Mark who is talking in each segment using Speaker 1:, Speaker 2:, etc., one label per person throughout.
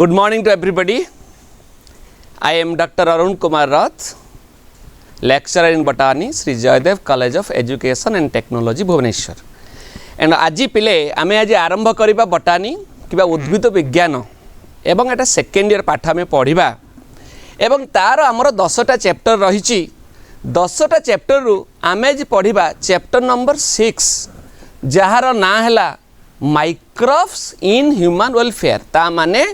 Speaker 1: Good morning to everybody. I am Dr. Arun Kumar Rath, lecturer in Botany, Sri Jayadev College of Education and Technology, Bhubaneswar. And आज पिले आमे आज आरंभ करिबा बटानी किबा उद्भिद विज्ञान एवं एटा सेकेंड ईयर पाठ में पढ़िबा एवं तार हमर 10टा चैप्टर रहिछि 10टा चैप्टर रु आमे आज पढ़िबा चैप्टर नंबर 6 जहार ना हैला माइक्रोब्स इन ह्यूमन वेलफेयर ता माने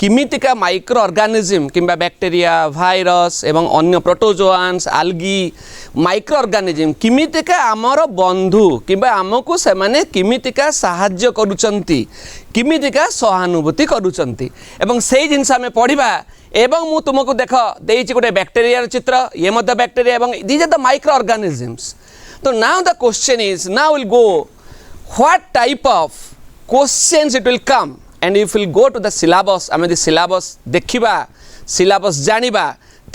Speaker 1: किमितिका माइक्रो ऑर्गेनिज्म किंबा बैक्टीरिया भाइरस एवं अन्य प्रोटोजोआन्स आल्गी माइक्रो ऑर्गेनिज्म किमितिका आमर बंधु किंबा आमको से माने किमितिका सहाय्य करूचंती किमितिका सहानुभूति करूचंती एवं सेही जिंस आमे पढ़िबा एवं मु तुमको देख देइछि गोटे बैक्टीरिया चित्र ये मध्य बैक्टीरिया एवं these are the microorganisms. तो now the question is now will go what type of questions it will come and if will go to the syllabus आमे the syllabus देखिबा syllabus जानिबा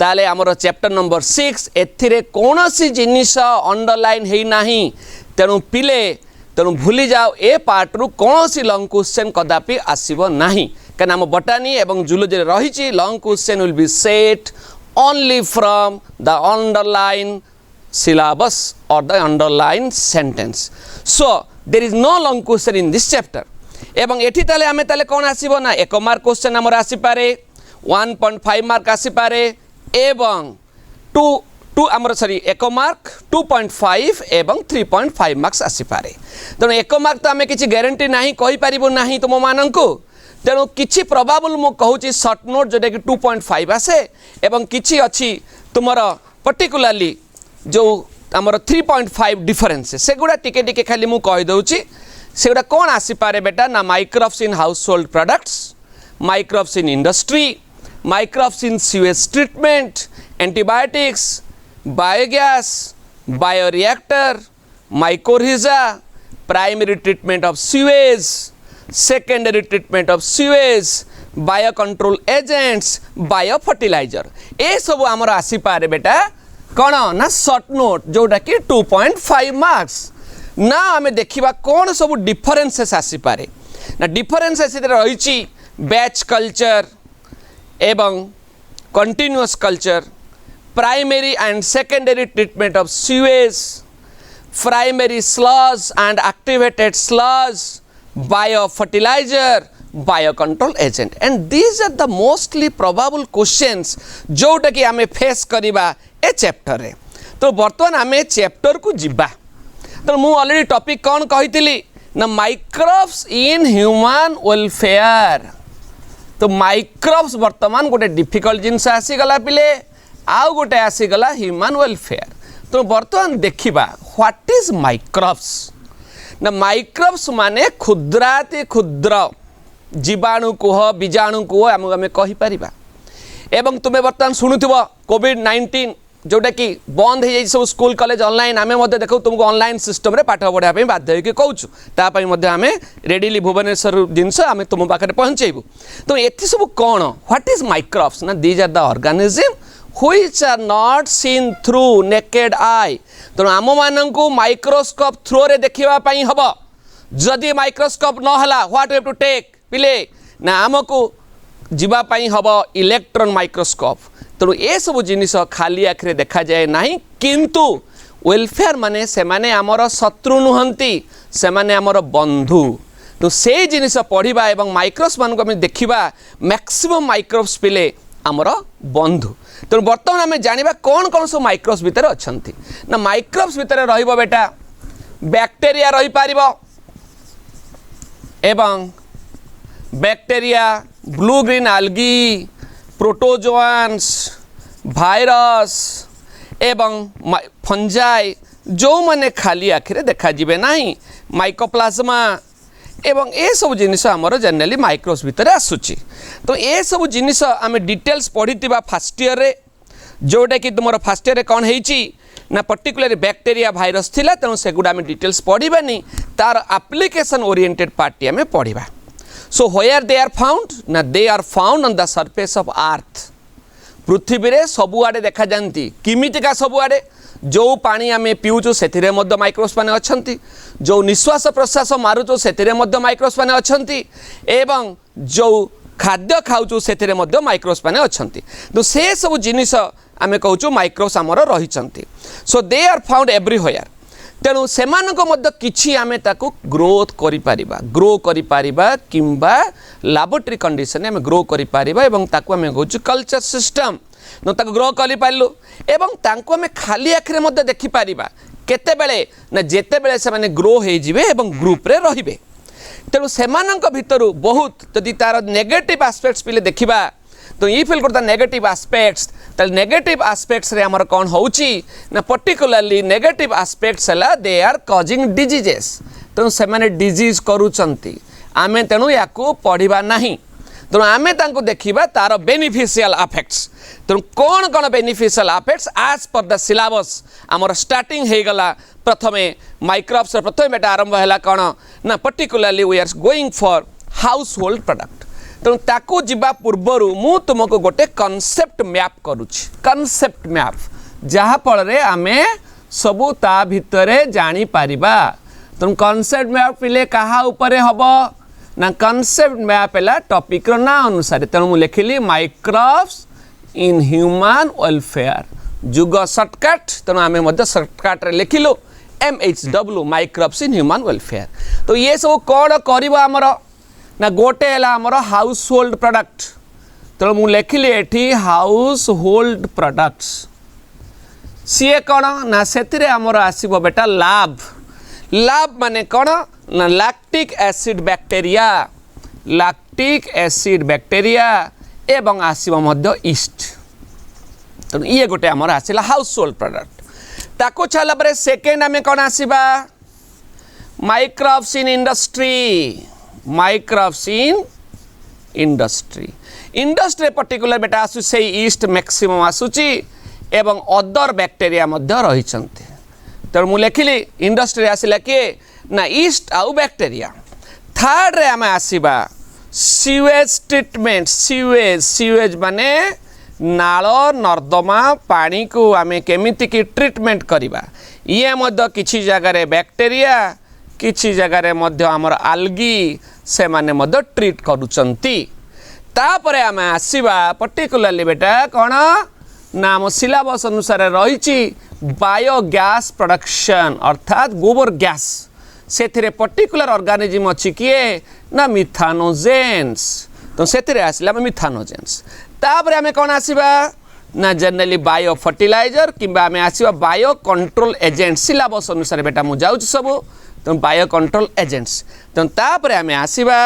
Speaker 1: ताले हमर chapter number 6 एथिरे कोनोसी जिनिस underline हेई नाही तेनु पिले तेनु भूली जाओ ए पार्ट रु कोनोसी लॉन्ग क्वेश्चन कदापि आसीबो नाही कारण हम बॉटनी एवं जूलॉजी रहिछि long question will be set only from the underline syllabus or the underlined sentence. So there is no long question in this chapter. एवं एठी ताले आमे ताले कोन आसीबो ना 1 मार्क क्वेश्चन हमर आसी पारे 1.5 मार्क आसी पारे एवं 2 हमर सॉरी 1 मार्क 2.5 एवं 3.5 मार्क्स आसी पारे. तनो 1 मार्क तो आमे किछि गारंटी नाही कहि परिबो नाही तुम माननकु तेणु किछि प्रोबेबल मो कहूची शॉर्ट नोट जोटा कि 2.5 आसे एवं किछि अछि तुमर पर्टिकुलरली जो आमर 3.5 डिफरेंस से गुड़ा टिके टिके खाली मु कहि दउची सेगुड़ा कोन आसी पारे बेटा ना microbes in household products microbes in industry microbes in sewage treatment antibiotics biogas bioreactor mycorrhiza primary treatment of sewage secondary treatment of sewage biocontrol agents biofertilizer ए सब आमर आसी पारे बेटा कौन ना शॉर्ट नोट जोटा कि 2.5 मार्क्स ना आमे देखिबा कौन सब डिफरेंसेस आसी पारे ना डिफरेंसेस रही बैच कल्चर एवं continuous culture primary and secondary treatment of sewage primary sludge and activated sludge bio fertilizer bio control agent and these are the mostly probable questions जोटा कि आमे फेस करिबा ए चैप्टर रे. तो बर्तमान आमे चैप्टर को जिबा तो मु ऑलरेडी टॉपिक कौन कहितली ना माइक्रोब्स इन ह्यूमन वेलफेयर. तो माइक्रोब्स बर्तमान गोटे डिफिकल्ट जिनस आसी गला पिले आउ गोटे आसी गला ह्यूमन वेलफेयर. तो बर्तमान देखिबा व्हाट इज माइक्रोब्स ना माइक्रोब्स माने क्षुद्राति क्षुद्र जीवाणु कुह बीजाणु कुह आमे कहि परिबा एवं तुम्हें बर्तमान शुणुथिबो कोविड-19 जोटा कि बंद हो जाए सब स्कूल कॉलेज ऑनलाइन आमे मध्य देखो तुमको ऑनलाइन सिस्टम रे पाठ पढ़ा बाध्य होकर कहूँ तापाई मध्य आमे रेडिली भुवनेश्वर जिनस आमे तुम पाखे पहुँचेबू. तो ये सब कौन व्हाट इज माइक्रोब्स ना these are the organism which are not seen through naked eye. तेणु आम मानू माइक्रोस्कोप थ्रो रे देखा हम जदि माइक्रोस्कोप न हला what we have to take पिले ना आमको जीवाई हम इलेक्ट्रॉन माइक्रोस्कोप. तेणु ये सब जिनिस खाली आखिरे देखा जाए ना किंतु वेलफेयर माने से माने आमर शत्रु नुहंती से माने आमर बंधु. तो से जिनिस पढ़िबा एवं माइक्रोब्स मान को आम देखिबा मैक्सिमम माइक्रोब्स पिले आमर बंधु. तेणु बर्तमान आम जानिबा कौन कौन सब माइक्रोब्स भितर अछंती ना माइक्रोब्स भितर रहिबो बेटा बैक्टीरिया रही पारिबो एवं bacteria blue green algae प्रोटोजोआन्स virus एवं फंजाई जो माने खाली आखिरे देखा जिबे नाही माइकोप्लाज्मा एवं ए सब जिनिस हमर जनरली माइक्रोब्स भितर आसुची. तो ए सब जिनिस आमे डिटेल्स पढ़ितिबा फर्स्ट ईयर रे जोटा कि तुमर फर्स्ट ईयर रे कोन हेची ना पर्टिकुलर बैक्टीरिया भाइरस थिला तेणु सेगुडा आमे डिटेल्स पढ़िबानी तार एप्लीकेशन ओरिएंटेड पार्टी आमे पढ़िबा. So where they are found ना they are found on the surface of earth. पृथ्वी रे सबु आडे देखा जानती किमितिका सबु आडे जो पानी आमे पिउचु सेथिरे मध्य माइक्रोब्स माने अछंती जो निश्वास प्रश्वास मारुचु सेथिरे मध्य माइक्रोब्स माने अछंती एवं जो खाद्य खाऊँ से माइक्रोब्स मैंने अच्छा तो से सब जिनिस आम कहूँ माइक्रोब्स आमर रही सो दे आर फाउंड एवरीवेयर तेणु से किसी आम ग्रोथ ग्रो करिपारिबा किंबा लैबोरेटरी कंडीशन आम ग्रो करिपारिबा एवं ताकू आम कहूँ कल्चर सिस्टम न ताकू ग्रो करिपारलु एवं तांको आम खाली आखिरे मध्य देखि पारिबा केतेबेले ना जेतेबेले से माने ग्रो हो जिवे एवं ग्रुप रे रहिबे तेणु सेमानंक भितरु बहुत जदि तार नेगेटिव एस्पेक्ट्स पिले देखिबा तो ये फिल करता नेगेटिव एस्पेक्ट्स ताल नेगेटिव एस्पेक्ट्स रे हमर कोन होउची ना पर्टिकुलरली नेगेटिव एस्पेक्ट्स हला दे आर कॉजिंग डिजीजेस तेणु से माने डिजीज करूचंती आमे तेणु याकू पढ़िबा नाही तेणु आमे तांको देखिबा तार बेनिफिशियल इफेक्ट्स तेणु कौन कौन beneficial effects as per the syllabus आमर स्टार्टिंग हो गला प्रथमे माइक्रोब्स प्रथम बेटा आरंभ है कौन ना particularly we are going for household product तेणु ताकू जीवा पूर्वर मु तुमको गोटे कॉन्सेप्ट मैप करुछि कॉन्सेप्ट मैप जहाँ फल आमे सबू ता भितरे जानी पारिबा तेणु कॉन्सेप्ट मैप पिले कहा उपरे हबो ना कॉन्सेप्ट मैप है टॉपिक ना अनुसार तेणु मु लिखिली माइक्रोब्स इन ह्यूमन वेलफेयर जुग सर्टकट तेणु आम सर्टकट लिखिलु MHW microbes in human welfare तो ये सब कौन कर ना गोटे है आमर हाउस होल्ड प्रोडक्ट तेणु मु लिखिली एठी हाउस होल्ड प्रोडक्ट्स सीए कौन ना से आमर आसब बेटा लाभ लाभ माने कौन ना लैक्टिक एसिड बैक्टेरिया एवं आसब मध्य ईस्ट तेणु ये गोटे आमर आसला हाउस होल्ड प्रोडक्ट ताको छाला परे सेकेंड आमे कौन आसीबा microbes in industry industry particular बेटा आसु से ईस्ट मैक्सिमम आसुची एवं अदर बैक्टेरिया मध्य रही तेणु मु लिखिली इंडस्ट्री आसिला किए ना ईस्ट आउ बैक्टेरिया थर्ड रे आमे आसीबा सीवेज ट्रीटमेंट सीवेज माने नाल नर्दमा पानी को आमे केमिति की ट्रीटमेंट करिबा ये मध्य किछि जगह रे बैक्टेरिया किछि जगह रे मध्य हमर आल्गी से माने मध्य ट्रीट करूचंती तापरे आमे आसीबा पर्टिकुलरली बेटा कोन नाम सिलेबस अनुसार रहिछि बायोगैस प्रोडक्शन अर्थात गोबर गैस से पर्टिकुलर ऑर्गेनिज्म अच्छी किए ना मिथानोजेन्स तो से आसला मिथानोजेन्स तापर आमे कौन आसीबा ना जनरली बायो फर्टिलाइजर किंबा आमे आसीबा बायो कंट्रोल एजेंट सिलेबस अनुसार बेटा मु जाउछ सब तो बायो कंट्रोल एजेंट्स तो तापर आमे आसीबा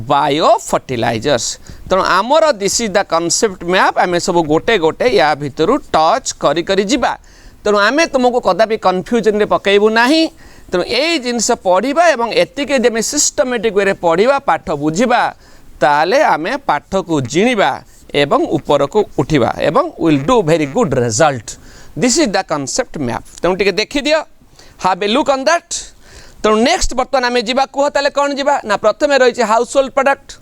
Speaker 1: बायो फर्टिलाइजर्स तेणु आमर this is the concept map आमे सब गोटे गोटे या भितर टच करी करी जिबा तेणु आमे तुमको कदापि कन्फ्यूजन रे पकेबू नाही तेणु यही जिनस पढ़ा एवं एतिके जमे सिस्टमेटिक वे पढ़ा पाठ बुझा ताले आमे पाठ को जिणिबा एवं ऊपर को उठिबा एवं will do very good result this is the concept map तेणु टिके देखि दियो हाव ए लुक ऑन दैट तेणु नेक्स्ट बर्तमान आमे जिबा कुह ताले कोन जिबा ना प्रथमे रही हाउस होल्ड प्रोडक्ट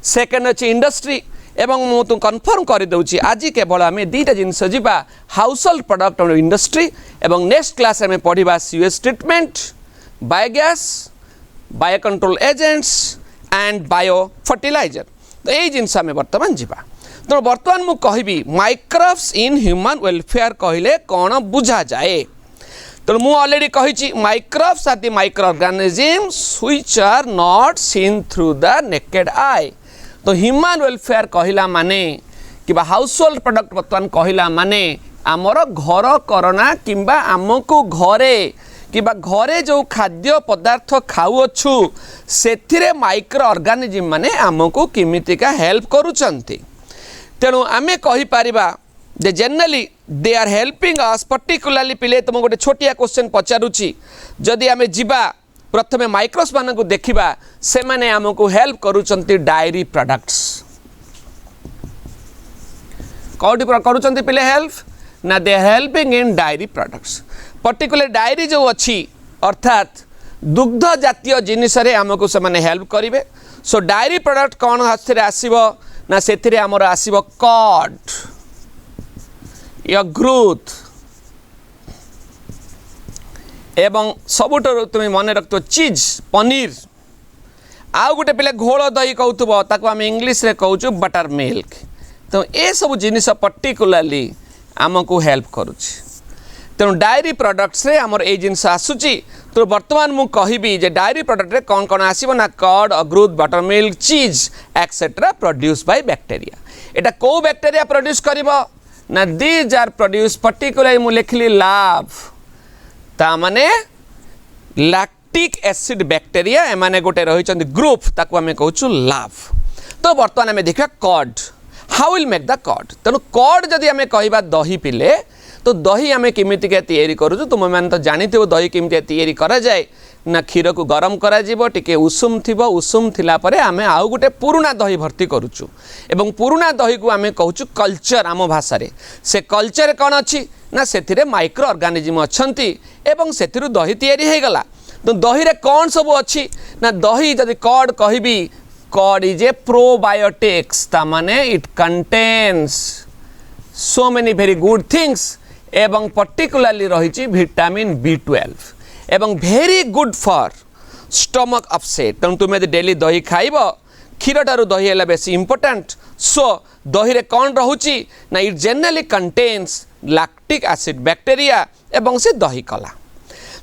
Speaker 1: सेकेंड अच्छी इंडस्ट्री एवं मु तु कन्फर्म कर दउची आज केवल आमे दीटा जिनस जिबा हाउस होल्ड प्रोडक्ट और इंडस्ट्री एवं नेक्स्ट क्लास आमे पढ़िबा sewage treatment biogas biocontrol agents and biofertilizer तो यही जिनस आमे वर्तमान जिबा तो वर्तमान मु कहबी माइक्रोब्स इन ह्यूमन वेलफेयर कहले कौन बुझा जाए तो मु ऑलरेडी कही microbes are the micro organisms which are not seen through the naked eye तो ह्यूमन वेलफेयर कहला माने कि हाउस होल्ड प्रोडक्ट बर्तमान कहला माने आमर घर करना किंबा आमको घरे कि घरे जो खाद्य पदार्थ खाऊछु से माइक्रो ऑर्गेनिजम माने आमको किमितिका हेल्प करूचंती तेणु आमे कहि पारिबा जे generally they are helping us particularly पिले तुम गोटे छोटिया क्वेश्चन पचारुची जदि आमे जिबा प्रथमे माइक्रोब्स मान को देखिबा से माने आमको हेल्प करूचंती डायरी प्रोडक्ट्स कौटी करूचंती पिले हेल्प ना they are helping in dairy products particular dairy जो अच्छी अर्थात दुग्ध जातीय जिनिस आमको से माने हेल्प करेंगे सो डायरी प्रोडक्ट कौन आसब ना से आमर आसब कड ग्रोथ एवं सबुठ तुम मन रख चीज पनीर आउ गोटे पिले घोल दही कहूथबो ताको आम इंग्लिश रे कहूछु बटर मिल्क। तो ये सब जिनिस पर्टिकुलाली आमको हेल्प करुछि। तेणु डायरी प्रोडक्ट्स रे हमर ए जिनिस आसुची। तो वर्तमान मु कहबी जे डायरी प्रोडक्ट रे कौन कौन आसीबो ना कर्ड, अग्रुत, बटर मिल्क, चीज एक्सेट्रा प्रोड्यूस बाय बैक्टीरिया। एटा को बैक्टीरिया प्रोड्यूस करिवो ना दीज आर प्रोड्यूस पर्टिकुलरली मु लिखली लाभ ता माने लैक्टिक एसिड बैक्टीरिया एमाने गोटे रहिचंदी ग्रुप ताको हमें कहूछु लाभ। तो वर्तमान हमें देखा curd how will make the curd. तेणु कर्ड जदि हमें कहबा दही पिले तो दही आम केमिति तैयारी करूँ तुम मैंने तो जानिथिबो दही केमिति तैयारी करा जाए ना क्षीर को गरम करा जीवो टिके उषुम थिबो उषुम थिला परे आमे आउ गोटे पुराना दही भर्ती करूचु एवं पुराना दही को आमे कहूचु कल्चर आम भाषा रे। से कल्चर कौन अच्छी ना से माइक्रो ऑर्गेनिज्म अछंती एवं सेथिरु दही तैयारी हे गला। तो दही रे कौन सब अच्छी ना दही जदि कर्ड कहबी कर्ड इज ए प्रोबायोटिक्स ता माने it contains so many very good things एवं पर्टिकुलरली रही विटामिन B12 एवं very good for stomach upset. तेणु तुम डेली दही खाइब क्षीर ठारू दही है बेसी इंपोर्टेंट। सो दही रे कौन रोची ना it generally contains lactic acid bacteria एवं से दही कला।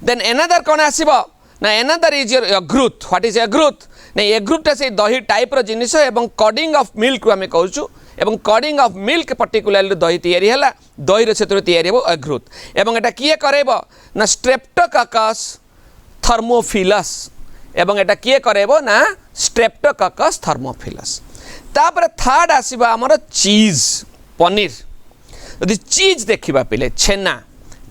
Speaker 1: देन एनादर कौन आसीबो ना एनादर इज योर एग्रुथ। व्हाट इज एग्रुथ ना एग्रुथ से दही टाइप रो जिनिस एवं कडिंग ऑफ मिल्क आम कहूँ एवं कडिंग ऑफ मिल्क पर्टिकुलरली दही तैयारी है दही रे सेतु तैयारी हो एग्रुथ एवं एटा किए करेबो ना स्ट्रेप्टोकॉकस थर्मोफिलस एवं एटा किए करेबो ना स्ट्रेप्टोकॉकस थर्मोफिलस। तापर थर्ड आसीबा हमर चीज पनीर। यदि चीज देखिबा पिले छेना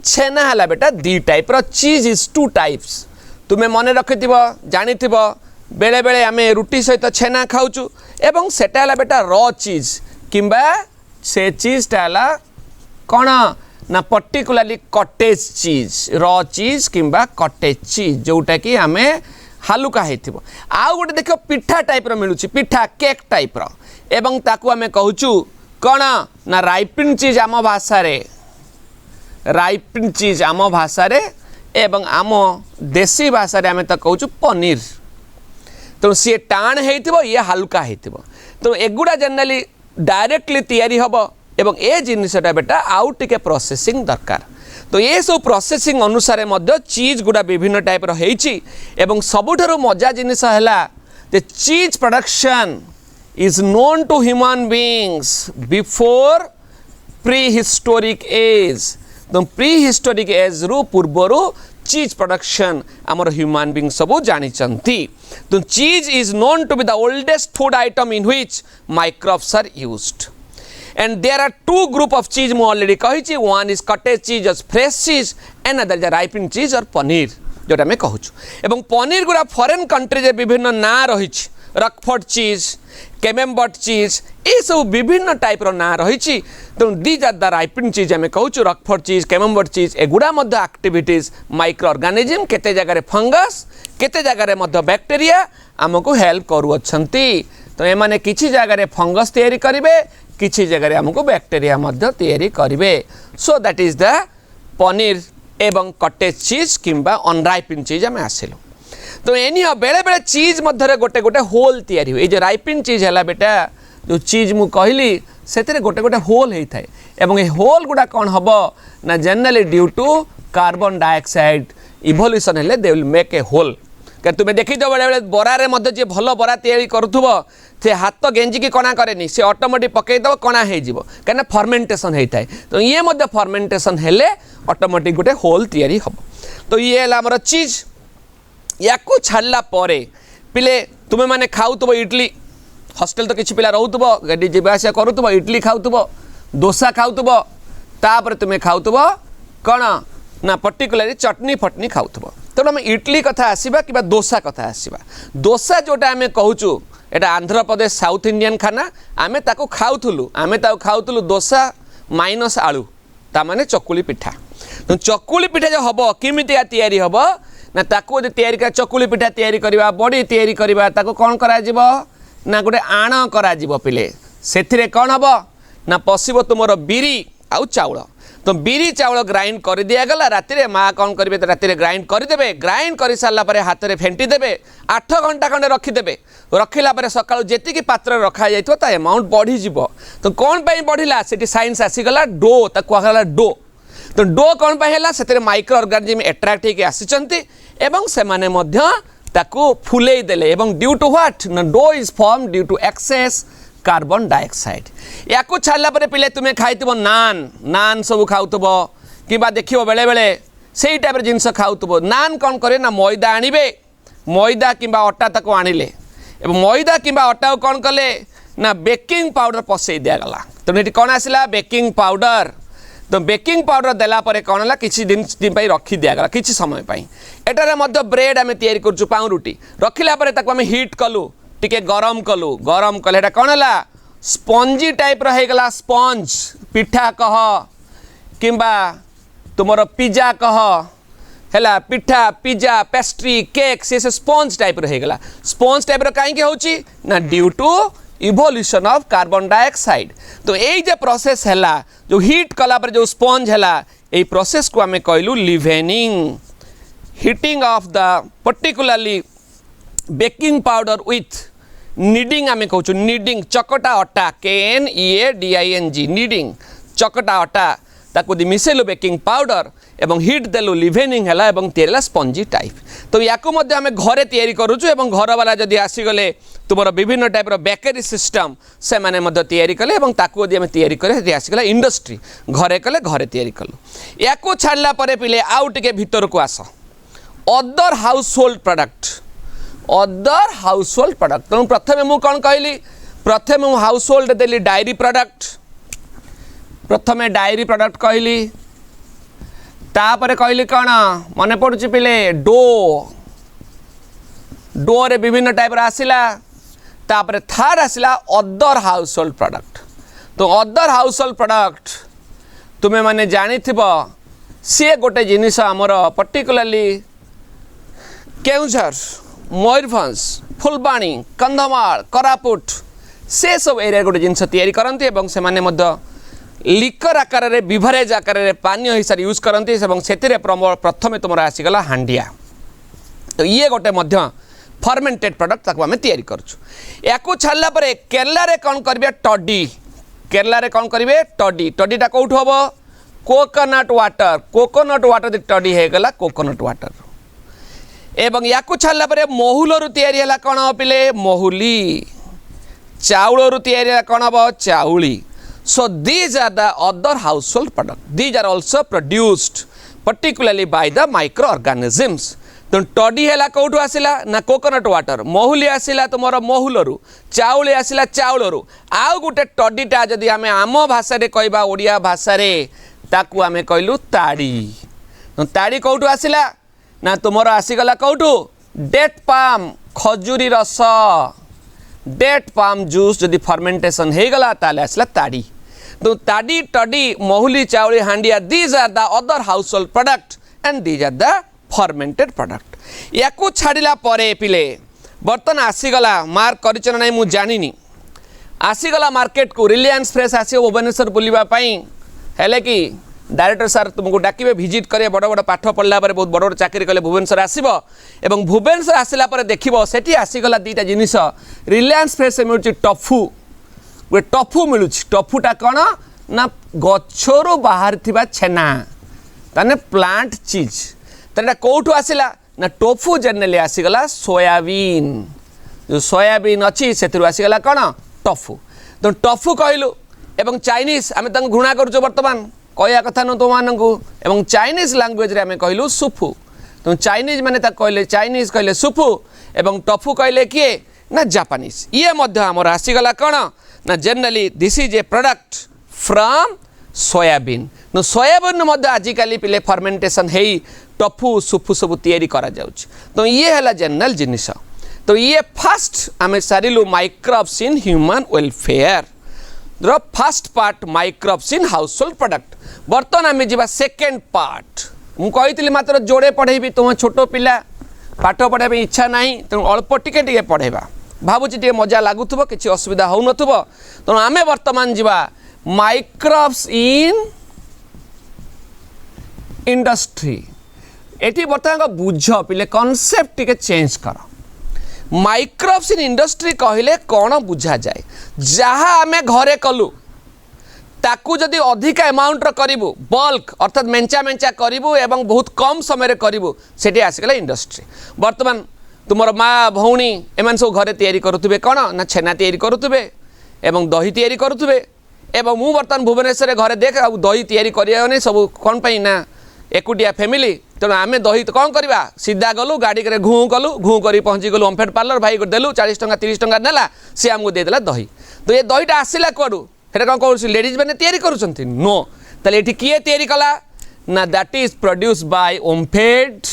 Speaker 1: छेना हला बेटा दी टाइप रो चीज इज टू टाइप्स तुमे मने रखिथिबो जानिथिबो बेले बेले आमे रुटी सहित छेना खाऊचु एवं सेटा हला बेटा रॉ चीज किंबा से चीज टाला कौन ना पर्टिकुलरली कटेज चीज रॉ चीज किंबा कटेज चीज जोटा कि आमे हालुका हेथिबो। आउ गोटे देखो पिठा टाइप रो मिलुची पिठा केक टाइप रो एवं ताकू आमे कहूचु कौन ना राइपिन चीज आम भाषा रे राइपिन चीज आम भाषा रे एवं आम देसी भाषा रे आमे त कहूचु पनीर। तो सी टाण हेथिबो ये हालुका हेथिबो। तो एगुड़ा जनरली डायरेक्टली तैयारी हबो एवं ए जिनिसटा बेटा आउ टिके प्रोसेसिंग दरकार। तो ये सब प्रोसेसिंग अनुसार मध्य चीज गुड़ा विभिन्न टाइप रो हेछि एवं सबुठारु मजा जिनिस हला जे cheese production is known to human beings before prehistoric age. तो प्री हिस्टोरिक एज रु पूर्वरु चीज प्रोडक्शन आमर ह्यूमन बीइंग सब जानिचंती। तो cheese is known to be the oldest food item in which microbes are used and there are two group of cheese mu already कही one is cottage cheese as fresh cheese another is ripened cheese or paneer जोटा मैं कहूँ एवं पनीर गुड़ा foreign country जे विभिन्न ना रही रकफोर्ड चीज केमेम्बर्ट चीज ये सब विभिन्न टाइप रो ना रही। तेणु दीज आर द राइपिन चीज आम कहूँ रकफोर्ड चीज केमेम्बर्ट चीज एगुड़ा एक्टिविटीज माइक्रो ऑर्गेनिज्म केते जगह फंगस केते जगह बैक्टीरिया आमको हेल्प करूछंती। तो एमाने किछि जगह फंगस तैयारी करिवे किछि जगह आमको बैक्टीरिया मध्य तैयारी करिवे। सो दैट इज द पनीर एवं कटेज चीज किंबा अनराइपिन चीज आम आसिलु। तो एनी बेले बेले चीज मध्य गोटे गोटे होल तैयारी हुए। जो राइपिन चीज है बेटा जो चीज मु कहली से गोटे गोटे होल होता है एवं ये होल गुड़ा कौन हम ना generally due to carbon dioxide evolution हेले they will make a hole. क्या तुम्हें देखी दो बेले बेले बरारे मध्य जे भल बरा तैयारी करुथुबो से हाथ गेंजिकी कणा करेनि से ऑटोमेटिक पकईदेव कणा हो कहीं फर्मेंटेशन होता है। तो ये मध्य फर्मेंटेशन हेले ऑटोमेटिक गोटे होल तैयारी हम। तो ये है चीज या छाड़ला पिले तुम्हें माने खाऊब इडली हॉस्टेल तो किसी पिला रोथुब गाड़ी जावासिया करूब इडली खाऊब डोसा खाऊब तापर तुम्हें खाऊब कौन ना पर्टिकुलरली चटनी फटनी खाऊब। तेणु आम इडली कथा आसवा कि डोसा कथा आसवा। डोसा जोटा आम कहूँ एटा आंध्र प्रदेश साउथ इंडियन खाना आम ताको खाऊलु डोसा माइनस आलू ता माने चकुली पिठा। तो चकुली पिठा जो हम किमिति तैयारी हम ना ताको तैयारी कर चकुली पिठा तैयारी करवा बड़ी तैयारी करवा ताको कौन करा जिवो ना गोटे आण करा जिवो पिले सेथिरे कौन हम ना पशिबो तुमर बिरी आउ चाउल तो बिरी चाउल ग्राइंड कर दिया गला राति रे माँ कौन करेंगे तो राति ग्राइंड करदे ग्राइंड कर सारापर हाथ में फेंटी देवे 8 घंटा खंडे रखिदे रखिला सका जी पात्र रखा जाए एमाउंट बढ़ीज तो कौन बढ़िला से साइंस आसीगला डो कहला डो तो डो कौन है माइक्रो ऑर्गेनिज्म अट्रैक्ट होकर आसी एवं से माने ताकू फुले देले एवं ड्यू टू व्हाट ना dough is form due to excess carbon dioxide या छाड़ला पे तुम्हें खाइब नान नान सब खाऊब कि देख बेले बेले से टाइप जिनस खाऊब नान कौन करे ना मैदा आनिबे मैदा कि अटा ताको आनिले मैदा कि अटा कौन कले ना बेकिंग पाउडर पसई दिगला तो ये कौन आसला बेकिंग पाउडर तो बेकिंग पाउडर देला परे कौन है किसी दिन रखी दिगला किसी समय एटार ब्रेड आम या पाउरुटी रखिला आम हिट कलु टिके गरम कलु गरम कले कौन है स्पंजी टाइप रहीगला स्पंज पिठा कह कि तुमर पिज्जा कह है पिठा पिज्जा पेस्ट्री केक से स्पंज टाइप रहीगला स्पंज टाइप कहीं होची ना due to evolution of carbon dioxide तो यही जो प्रोसेस है जो हीट कला पर जो स्पंज है यही प्रोसेस को आम कहलु leavening heating of the particularly baking powder with kneading आम कहूँ नीडिंग चकटा अटा KNEADING नीडिंग चकटा अटा ताकू मिसेलु बेकिंग पाउडर एवं हिट देलु लिवेनिंग है एवं तैयारी स्पंजी टाइप तो या आम घरे तैयारी करुचु एवं घर वाला जदि आसीगले तुम विभिन्न टाइप बेकरी सिस्टम से माने तैयारी कले एवं ताकू आम तैयारी करे आसीगला इंडस्ट्री घरे कले घरे तैयारी कलु या छाड़ला पिले आउ टिके भीतर को आस अदर हाउस होल्ड प्रोडक्ट तेणु प्रथम मु कौन कहली प्रथम मु हाउस होल्ड देली डायरी प्रोडक्ट प्रथमे डायरी प्रोडक्ट कहली तापर कहली कौन मन पड़ुची पिले डो रे विभिन्न टाइप आसला तापर थर्ड आसला अदर हाउस होल्ड प्रोडक्ट तो अदर हाउस होल्ड प्रोडक्ट तुम्हें माने जानी सी गोटे जिनिस आमर पर्टिकुलरली केउझर मयूरभंज फुलबाणी कंधमाल कोरापुट से सब एरिया गोटे जिनस तैयारी करती एवं से माने लिकर आकार रे बिभरेज आकार रे पानी हिसाब यूज करती से प्रथम तुम आसीगला हांडिया तो ये गोटे फर्मेंटेड प्रोडक्ट ताको आम तैयारी करूँ या छाड़ला केरला रे कौन करेंगे टडी केरला रे कौन करेंगे टडीटा कौट हम कोकोनट वाटर टडी होगला कोकोनट वाटर एवं या छाड़ला महुलू तैयारी है कौन पिले महुली चाउल तैयारी है कौन हम चाउली so these are the other household products these are also produced particularly by the microorganisms तो टडी है कौटू आसला ना कोकोनट वाटर महुली आसला तुम महुलू चाउल आसला चाउलू आउ गोटे टडीटा जदि आम आम भाषा कहवा ओडिया भाषा ताकू आम कहलु ताड़ी ताड़ी कौटू आसला ना तुम आसीगला कौटू डेट पाम खजूरी रस डेट पाम जूस जदि फर्मेंटेशन होगला ताले आसला ताड़ी तो ताड़ी टडी महुली चाउली हांडिया these are the other household product and these are the fermented product या छाड़िला परे पिले बर्तन आसीगला मार्क कर ना मुझे जानी आसीगला मार्केट को रिलायंस फ्रेश आसो भुवनेश्वर बुलापाई है कि डायरेक्टर सार तुमको डाकिबे विजिट करेंगे बड़ बड़ पाठ पढ़ला बहुत बड़ बड़ चाकरी कले भुवनेश्वर आसो एवं भुवनेश्वर आसला देखो सेठी आसीगला दुईटा जिनिस रिलायंस फ्रेश मिलूँ टफू गोटे टफू मिलूँ टफूटा कौन ना गचरू बाहर छेना ताने प्लांट चीज तो कौटू आसला ना टोफू जनरली आसीगला सोयाबीन जो सोयाबीन अच्छी से आसीगला कौन टफू तो टफू कहलु एवं चाइनीज आम घृणा करुँ बर्तमान कहया कथा नु तुम चाइनीज लैंग्वेज रे आम कहलु सुफू तो चाइनीज माने कहले चाइनीज कहले सुफू एवं टफू कहले किए ना जापानीज ये आमर आसीगला कौन ना generally this is a product from soybean no soybean आजिकल पिले फर्मेंटेशन है टफू सुफू सब तैयारी करा जाउछ तो ये है जनरल जिनिस तो ये फास्ट आम सारू microbes in human welfare first part microbes in household product बर्तन आम जा सेकेंड पार्ट मुझे मात्र जोड़े पढ़ेबी तुम छोट पिला पाठ पढ़ा इच्छा ना तेणु अल्प टिके पढ़ेबा भावुची टे मजा लगुव किसी असुविधा हो तेणु आम बर्तमान जा माइक्रोब्स इन इंडस्ट्री एटी बर्तमान बुझ पिले कॉन्सेप्ट टिके चेंज कर माइक्रोब्स इन इंडस्ट्री कहले कौन बुझा जाए जहाँ आमे घरे कलु ताकू जदि अधिक अमाउंट करिवु बल्क अर्थात मेंचा मेंचा करिवु एवं बहुत कम समय करिवु सेठी आसीगला इंडस्ट्री वर्तमान तुमर माँ भौणी एमान सब घरे तैयारी करुथुबे कौन ना छेना तैयारी करुथुबे एवं दही तैयारी करुथुबे एवं मु बर्तमान भुवनेश्वर घरे देख दही तैयारी करिया सब कौन पाई ना एकुटिया फैमिली तेणु आम दही तो कौन करवा सीधा गलु गाड़ी करे घूँ कलु घूँ कर पहुँची गलु ओमफेड पार्लर भाई को देलु 40 टंका 30 टंका नेला सी आमको देदेला दही तो ये दहीटा आसला कौड़ू हेटा कौन कौन लेडीज मैंने तैयारी करुँच नो ताले एठी किए तैयारी कला ना that is produce by Omfed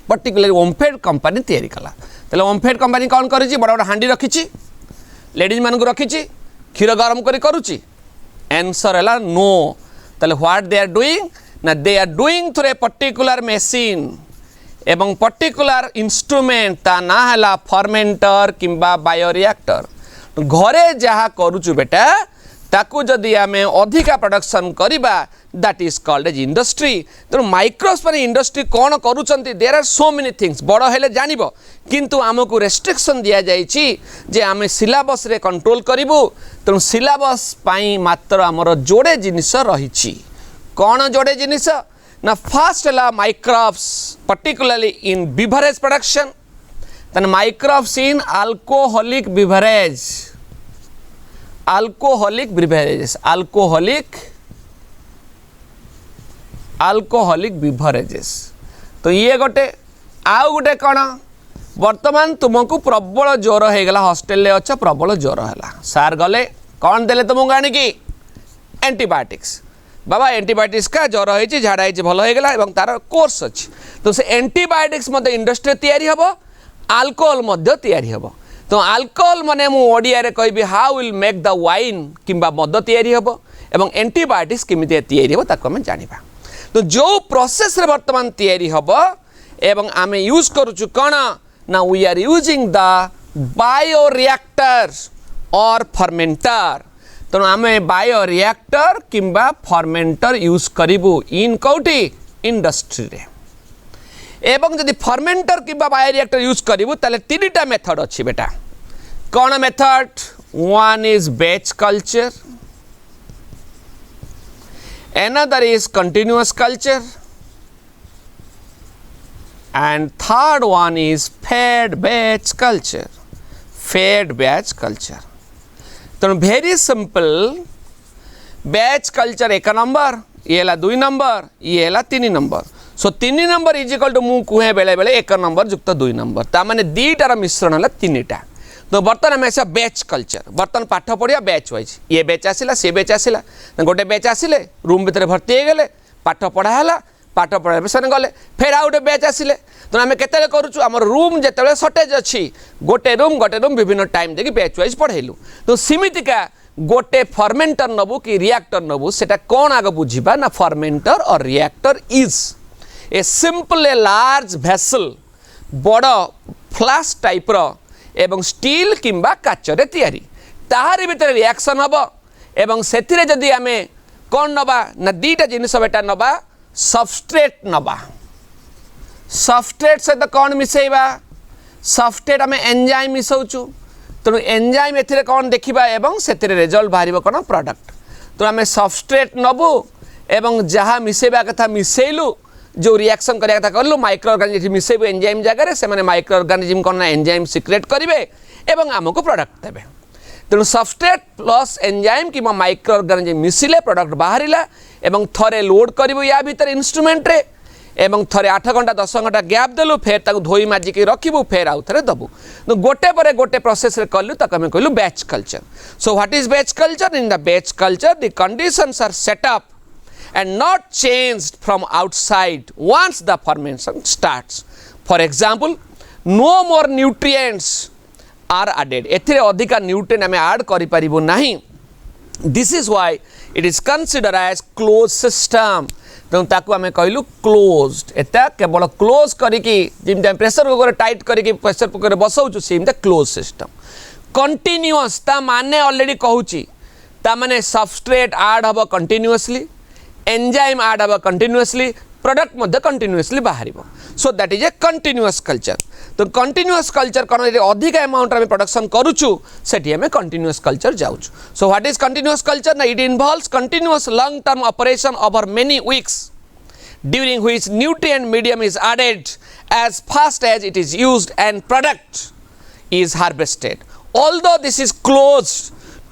Speaker 1: particular Omfed company तैयारी कला ताले ओमफेड कंपनी कौन करी बड़ बड़ हांडी रखी लेडीज मान रखी क्षीर गरम करुच्ची आंसर है नो ताले व्हाट दे आर डूइंग ना they are doing through a particular machine एवं पर्टिकुलर इंस्ट्रूमेंट ता ना है फर्मेंटर किंबा बायोरिएक्टर घरे जहाँ करुचु बेटा ताकू जदि आमे अधिका प्रोडक्शन करिबा that is called as industry तेणु माइक्रोब्स पर इंडस्ट्री कौन करुचंती there are so many things बड़ हेले जानिबो किंतु आमको रेस्ट्रिक्शन दिया जाइछि जे आमे सिलेबस रे कंट्रोल करिवु तेणु सिलेबस पाई मात्र आमर जोड़े जिनिस रहिछि कौन जोड़े जिनिस ना फर्स्ट है microbes particularly in beverage production then microbes in alcoholic beverages तो ये गोटे आउ गोटे कौन वर्तमान तुमको प्रबल ज्वर हो गला हॉस्टेल अच्छ प्रबल ज्वर है सार गले कौन देले तुमको आणिकी एंटीबायोटिक्स बाबा एंटीबायोटिक्स का ज्वर होइछि झाड़ा होइछि भल हो गला एवं तार कोर्स अछि तो से एंटीबायोटिक्स मते इंडस्ट्री तैयारी हबो अल्कोहल मध्य तैयारी हबो तो अल्कोहल माने मु ओडिया रे कहबी how will make the wine किंबा मद तैयारी हबो एवं एंटीबायोटिक्स केमिति तैयारी हबो ताको हम जानिबा तो जो प्रोसेस रे वर्तमान तैयारी हबो एवं आमे यूज करूछु कोन ना we are using the bioreactor और फर्मेंटर तो आमे बायोरिएक्टर किंबा फर्मेंटर यूज करिवु इन कोठी इंडस्ट्री रे एवं जदि फर्मेंटर किंबा बायोरिएक्टर यूज करिवु ताले तीनटा मेथड अछि बेटा कौन method one is batch culture another is continuous culture and third one is fed batch culture तो very simple बैच कल्चर एक नंबर ये है 2 नंबर ये है 3 number so 3 number is equal to मु कुहे बेले बेले 1 नंबर युक्त 2 नंबर ता माने दीटार मिश्रण है 3टा तो बर्तन आम आसा बैच कल्चर बर्तन पाठ पढ़िया बैच वाइज ये बैच आसला से बैच आसला गोटे बैच आसिले रूम भितर भर्ती हो गले पाठ पढ़ाला पाठ पढ़ा से गले फेर आउ गोटे बैच आसिले तो आम केते करूँ आम रूम जिते सर्टेज अच्छी गोटे रूम विभिन्न टाइम देखिए बैच वाइज पढ़ेलु तो सिमितिका गोटे फर्मेंटर नबू कि रिएक्टर नबू सेटा कौन आग बुझा ना फर्मेंटर और reactor is a simple a large vessel बड़ फ्लाश टाइप रो एवं स्टील किंबा काचरे तैयारी ताहारी भितर रिएक्शन हबो एवं सेथिरे जदि आमे कौन नबा ना दीटा जिनिस बेटा नबा सबस्ट्रेट नबा सबस्ट्रेट सहित कौन मिसेइबा सबस्ट्रेट आमे एंजाइम मिसौचु तेणु एंजाइम एथिरे कौन देखिबा एवं सेथिरे रिजल्ट बाहरिबो कोन प्रोडक्ट तो आमे सबस्ट्रेट नबु एवं जहाँ मिसेइबा कथा मिसेइलु जो रिएक्शन करिया कथा करलु माइक्रो ऑर्गेनिज्म मिसेबु एंजाइम जगह से माने माइक्रो ऑर्गेनिज्म कोन एंजाइम सिक्रेट करिवे एवं आमको प्रोडक्ट देबे तेणु सबस्ट्रेट प्लस एंजाइम कि माइक्रो ऑर्गेनिज्म मिसिले प्रोडक्ट बाहरिला एवं थरे लोड करिवु या भीतर इंस्ट्रूमेंट रे एवं थरे 8 घंटा 10 घंटा गैप देलु फेर ताकू धोई माजिक रखिबु फेर आउ थरे दबु तो गोटे परे गोटे प्रोसेस रे करलु ताक हम कहलु batch culture so what is batch culture in the batch culture the conditions are set up and not changed from outside once the fermentation starts. For example, no more nutrients are added. एथिरे अधिका nutrient हमें add करि परिबो नाही. This is why it is considered as closed system. तो ताकू हमें कहलु closed एता केवल क्लोज करिकि जिम प्रेशर कुकर टाइट करिकि प्रेशर कुकर बसौछु same the close system. Continuous ता माने ऑलरेडी कहूची ता माने सबस्ट्रेट ऐड हबो कंटीन्यूअसली एंजाइम आड हम कंटिन्यूअसली प्रोडक्ट मध्य कंटिन्यूअसली बाहर so that is a continuous culture तो कंटिन्यूअस कल्चर कौन अधिक अमाउंट में प्रोडक्शन करूँ से कंटिन्यूअस कल्चर जाऊँ so what is continuous culture ना it involves continuous long term operation over many weeks during which nutrient medium is added as fast as it is used and product is harvested. Although this is close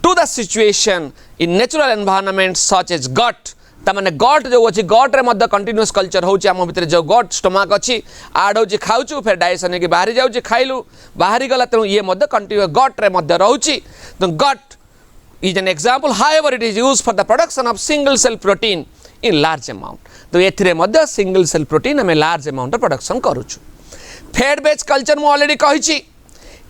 Speaker 1: to the situation in natural environment such as gut, तमाने गट जो अच्छी गट रे मध्य continuous culture होची आम भितर जो गट stomach अच्छी आड होची खाऊचु फिर डाइजेशन के बाहरी जाऊची खाइलु बाहरी गला तेणु ये मध्य कंटिन्यूअस गट रे मध्य रहउची तो गट is an example. However, it is used for the production of single cell protein in large amount. तो एथिरे मध्य सिंगल सेल प्रोटीन हमें लार्ज अमाउंट प्रोडक्शन करूछु. फेड बैच कल्चर मु ऑलरेडी कहिछि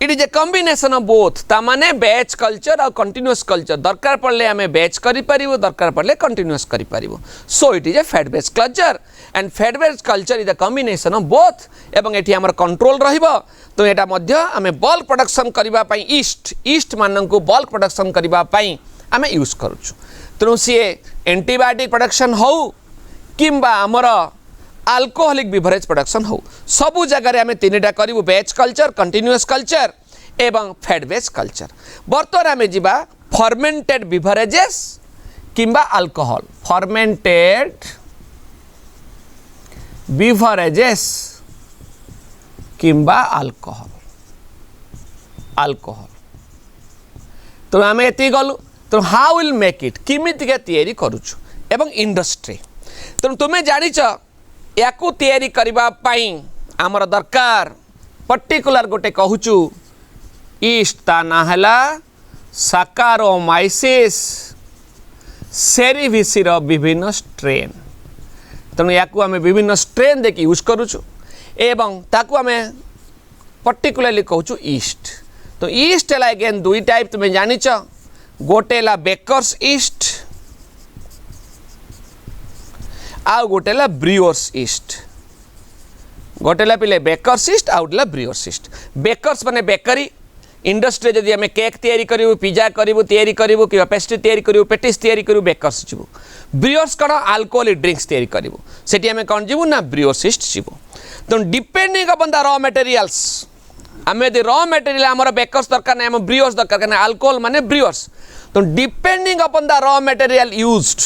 Speaker 1: it is a combination of both ता माने batch culture और कंटीन्यूअस कल्चर दरकार पड़ले हमें बैच करि परिबो दरकार पड़ले कंटीन्यूअस करि परिबो so it is a fed batch culture and fed batch culture is the combination of both एवं एठी हमर कंट्रोल रहिबो तो एटा मध्य हमें बल्क प्रोडक्शन करिबा पई ईस्ट मानन को बल्क प्रोडक्शन करिबा पई हमें यूज करूछु तेणु सी एंटीबायोटिक प्रोडक्शन हो किंबा आमर अल्कोहोलिक बिवरेज प्रोडक्शन हो सबु जगह आम तीन करूँ बैच कल्चर कंटिन्यूअस कल्चर एवं फेड बैच कल्चर. बर्तमान आम जीवा फर्मेंटेड बिवरेजेस किंबा अल्कोहल फर्मेंटेड बिवरेजेस किंबा अल्कोहल तो आम ये गलु तो हाउ विल मेक इट किमितिका तैयारी करूछु एवं इंडस्ट्री तेणु तुम्हें जानिच या तैयारी करबा पई आमर दरकार पर्टिकुलर गोटे कहूचु ईस्ट ता ना हला साकारोमाइसिस सेरिविसिर विभिन्न स्ट्रेन तेणु या आम विभिन्न स्ट्रेन देखि यूज करूचु एवं ताकू आम पर्टिकुलरली कहूचु ईस्ट तो ईस्ट है अगेन दुई टाइप तुम्हें जानिच गोटे ला बेकर्स ईस्ट आउ गोटे ला ब्रियोर्स ईस्ट गोटे ला पिले बेकर्स ईस्ट आउ गोटे ला ब्रियोर्स ईस्ट बेकर्स माने बेकरी इंडस्ट्री जदि आम केक तैयारी करूँ पिज्जा करूँ तैयारी करूँ कि पेस्ट्री तैयारी करूँ पेटिस तैयारी करूँ बेकर्स जीवु ब्रियोर्स कौन अल्कोहलिक ड्रिंक्स तैयारी करूँ सेठी आम कौन जीवु ना ब्रियोर्स ईस्ट जीवु तो depending upon the raw materials आम यदि रॉ मटेरियल आम बेकर्स दरकार ना आम ब्रियोर्स दरकार ना अल्कोहल माने ब्रियोर्स तो depending upon the raw material used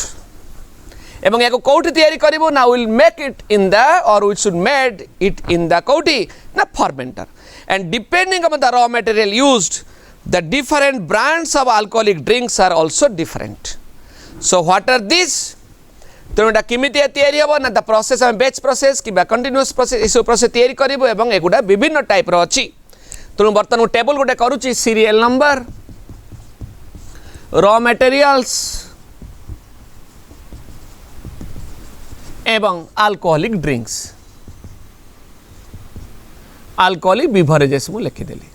Speaker 1: एवं या कौटी तैयारी करिवो ना will make it in the or we should made it in the कौटी ना fermenter and depending upon the raw material used the different brands of alcoholic drinks are also different so what are this तेणु एटा किमिति तैयारी हबो ना the process आम batch process कि कंटिन्यूअस प्रोसेस ए प्रोसेस तैयारी करिवो एवं एगुडा विभिन्न टाइप रो अछि तेणु बर्तन टेबल गोटे करूची सीरियल नंबर रॉ मटेरियल्स एवं अल्कोहलिक ड्रिंक्स अल्कोहलिक बिवरेजेस मु लिखिदेली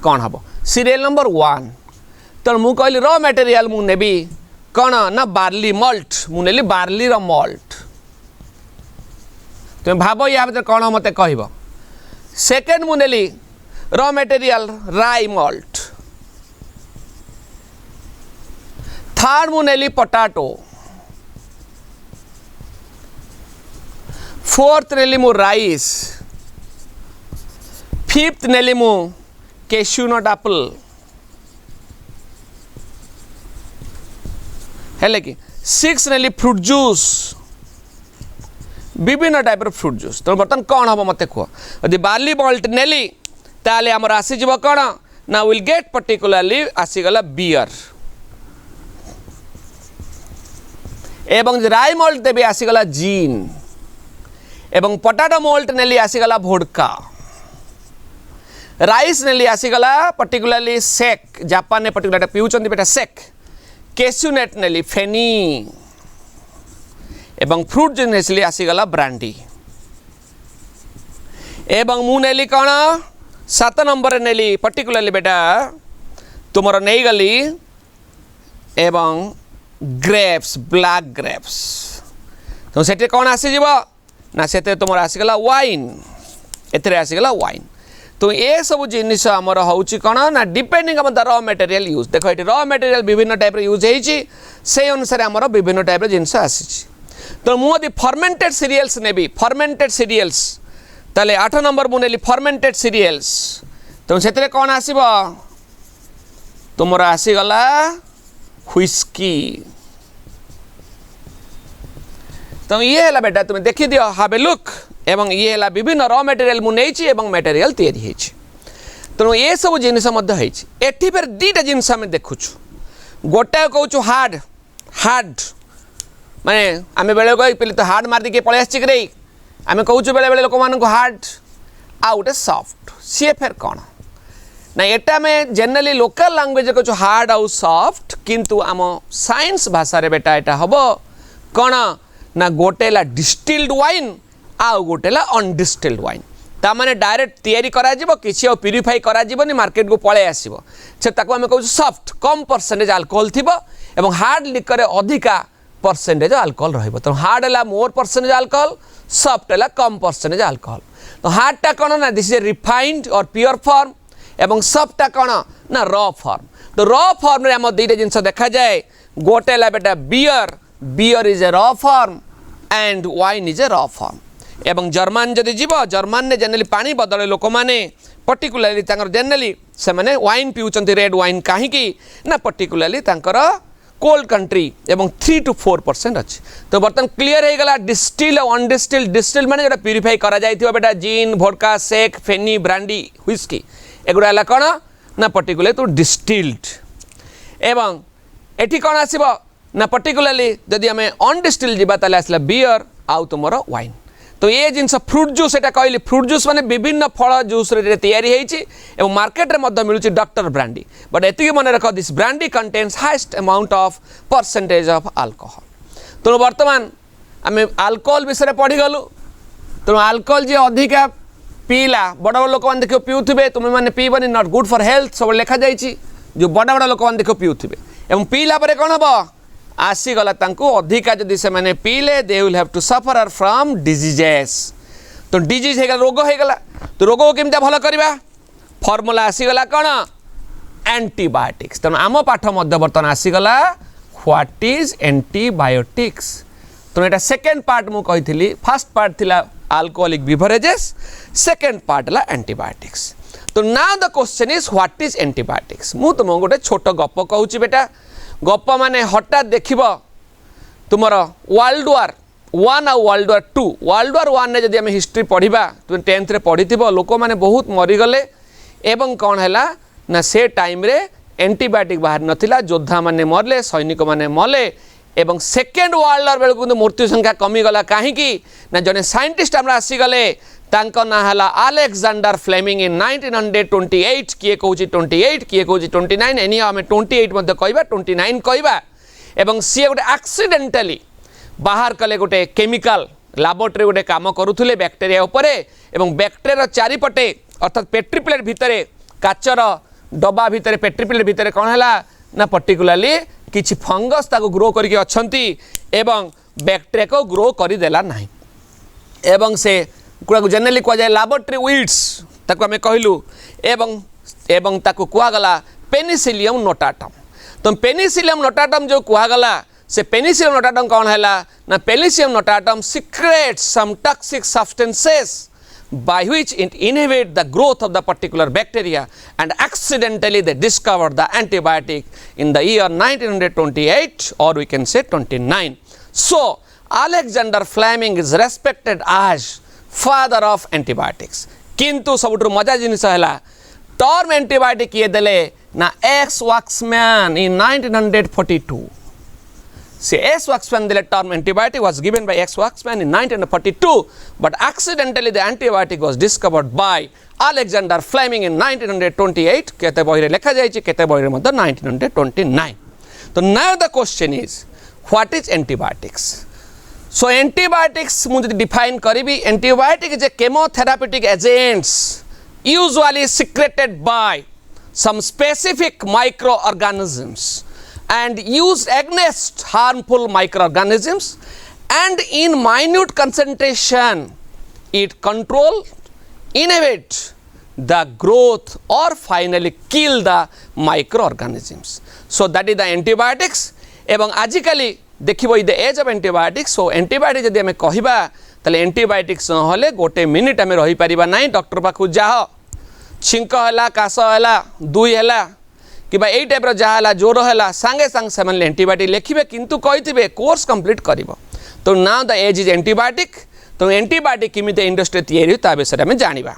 Speaker 1: कौन हम सीरियल नंबर 1 तो मु कहली रॉ मटेरियल मु नेबी कौन ना बार्ली मल्ट मु नेली बार्ली रो मल्ट तुम भाव या भीतर कौन मते कहब सेकेंड मु नेली रॉ मटेरियल राई मल्ट थर्ड मु नेली पोटाटो फोर्थ नेली मु राइस फिफ्थ नेली मु कैश्यू नट एप्पल है कि सिक्स नेली फ्रूट जूस विभिन्न टाइप फ्रूट जूस तो बर्तमान कौन हम मत कह यदि बार्ली मल्ट नेली ताले आमर आसीज कौन ना विल गेट पर्टिकुलरली आसीगला बियर एवं राई मल्ट देवी आसीगला जीन एवं पोटाटो मल्ट नेली आसीगला वोडका राइस नेली आसीगला पर्टिकुलरली सेक जापान ने पर्टिकुलर पिउचंदी बेटा सेक कैश्यूनट नेली फेनी एवं फ्रूट जो नेसली आसीगला ब्रांडी एवं मु नेली कौन 7 नंबर नेली पर्टिकुलरली बेटा तुमर नहीं गली एवं ग्रेप्स ब्लैक ग्रेप्स तो सेटे कौन आसीजिव ना से तुम आसीगला वाइन एथे आसीगला वाइन तो ये सब जिनिस आमर होची कौन ना depending on the raw material use देखो ये रॉ मटेरियल विभिन्न टाइप यूज होती से अनुसार आमर विभिन्न टाइप जिनस आसी तो मुझे फर्मेंटेड सीरियल्स नेबी फर्मेंटेड सीरियल्स ताले 8 नंबर मु नेली फर्मेंटेड सीरियल्स तो से कौन आसीबो तुमर आसीगला व्हिस्की तो ये है बेटा तुम देखी दियो हाव ए लुक एवं ये है विभिन्न रॉ मटेरियल मु नेछि एवं मटेरियल तैयारी हेछि तेणु ये सब जिनस एठी फेर दीटा जिनस आम देखुछु गोटे कहूँ हार्ड हार्ड माने आम बेले कह पे तो हार्ड मार दी पलि आसरे आम कहूँ बेले बेले लोक मान हार्ड आ गोटे सॉफ्ट सी फेर कौन ना एटा आम जेनराली लोकल लैंग्वेज कहूँ हार्ड आउ सॉफ्ट किंतु आम साइंस भाषा रे बेटा एटा हम कौन ना गोटे डिस्टिल्ड वाइन आउ गोटे अनडिस्टिल्ड वाइन तामाने डायरेक्ट तैयारी करा जिवो किछि और प्यूरिफाई करा जिवोनी मार्केट को पळे आसीबो से ताको हम कहू सॉफ्ट कम परसेंटेज अल्कोहल थिबो एवं हार्ड लिकर अधिका परसेंटेज अल्कोहल रहइबो तो हार्ड हला मोर परसेंटेज अल्कोहल सॉफ्ट हला कम परसेंटेज अल्कोहल तो हार्ड टा कोन ना दिस इज रिफाइंड और प्योर फॉर्म एवं सॉफ्ट टा कोन ना रॉ फॉर्म तो रॉ फॉर्म रे हम दुईटा जिंस देखा जाए गोटे हला बेटा beer beer is a raw form and wine is a raw form एवं जर्मान जदि जीव जर्मान ने जनरली पानी बदले लोक मैंने पर्टिकुलाली जनरली से मैंने वाइन पिउचंती रेड वाइन कहीं ना पर्टिकुलाली कोल्ड कंट्री एवं 3 to 4% अच्छी तो बर्तमान क्लीयर हो गला डिस्टिल और अनडिस्टिल डिस्टिल माने जोटा प्यूरिफाई करा जाइथिबा बेटा जिन वोडका शेक फेनी ब्रांडी व्हिस्की एगुड़ा हला कौन ना पर्टिकुलर तो डिस्टिल्ड एवं एठी कौन आसीबो ना पर्टिकुलाली जदि आम अनडिस्टिल जीवा ताले आसला बियर आउ तुमर वाइन तो ये जिनस फ्रूट जूस एटा कहली फ्रूट जूस माने विभिन्न फल जूस रे तैयारी हेछि एवं मार्केट रे मध्य मिलुछि डॉक्टर ब्रांडी बट एतिकी मन रख this brandy contains highest amount of percentage of alcohol तो वर्तमान आम अल्कोहल विषय पढ़ी गलु तो अल्कोहल जे अधिका पीला बड़ बड़ लोक देखो पीउथिबे तुम माने पीबनी नॉट गुड फॉर हेल्थ सब लिखा जाइछि जो बड़ बड़ लोक देखो पीउथिबे एवं पीला परे कोन हबो आसीगला अधिका जदि से मैंने पीले they will have to suffer from diseases तो डिजीज हो रोग हो गला तो रोग को केमता भल करवा फॉर्मूला आसीगला कौन एंटीबायोटिक्स तेणु आम पाठ मध्य बर्तमान आसीगला व्हाट इज एंटीबायोटिक्स तो यहाँ सेकेंड पार्ट मु कही फर्स्ट पार्ट थिला अल्कोहलिक बिवरेजेस सेकेंड पार्ट है एंटीबायोटिक्स तो now the question is what is antibiotics मु तुमको गोटे छोट गप कहूँ बेटा गप माने हठात देख तुमर वर्ल्ड वार 1 आ वर्ल्ड वार 2 वर्ल्ड वार 1 ने जदि आम हिस्ट्री पढ़ा तुम 10th रे पढ़ी लोक मैंने बहुत मरीगले एवं कौन है ना से टाइम रे एंटीबायोटिक बाहर नथिला योद्धा माने मरले सैनिक माने मरले एवं सेकेंड वर्ल्ड वार बेलू मृत्यु संख्या कमीगला कहीं ना जने साइंटिस्ट आम आसीगले तांको ना हला अलेक्जेंडर फ्लेमिंग इन 1928 किए कहूँ 28 किए कहूँ 29 एनी आम 28 मध्य कहवा 29 कहवा एवं सी गोटे एक्सीडेंटली बाहर कले गोटे केमिकल लैबोरेटरी गोटे काम करुले बैक्टेरिया उपरे एवं बैक्टेरिया चारिपटे अर्थात पेट्री प्लेट भितर काचर डब्बा भितर पेट्री प्लेट भितर कौन है ना पर्टिकुलाली किछि फंगस ताको ग्रो करके अच्छी एवं बैक्टेरिया को ग्रो करदेला ना एवं से जेनराली कहुए लैबोरेटरी वीड्स ताको आम कहलु एवं ताको कहगला पेनिसिलियम नोटाटम तो पेनिसिलियम नोटाटम जो कहगला से पेनिसिलियम नोटाटम कौन है ना penicillium notatum secrets some toxic substances by which it inhibit the growth of the particular bacteria and accidentally they discovered the antibiotic in the year 1928 or we can say 29. So Alexander Fleming is respected as father of antibiotics. किंतु सबुठ मजा जिनिस है term antibiotic किए देले ना x Voxman इन 1942 से S. Waxman the term antibiotic was given by X. Waxman in 1942 but accidentally the antibiotic was discovered by Alexander Fleming in 1928 केते बहिरे लिखा जाइछि केते बहिरे मध्य 1929 तो now the question is what is antibiotics so antibiotics मु define करिबी antibiotic is a chemotherapeutic agents usually secreted by some specific microorganisms and used against harmful microorganisms and in minute concentration it control inhibit the growth or finally kill the microorganisms so that is the antibiotics एवं आजिकली देखिबो in the age of antibiotics. So antibiotic जदि आमे कहिबा ताले antibiotics नहले गोटे minute आमे रही परिबा नाही। डॉक्टर पाखु जाह छिंक हैला काश हैला दुई हैला कि यही टाइप जहाँ जोर है सांगे सांगे से एंटीबायोटिक लिखे किंतु कही कोर्स कंप्लीट कर। तो now the age is antibiotic. तो एंटीबायोटिक किमित इंडस्ट्री तैयारी ता विषय में जाना।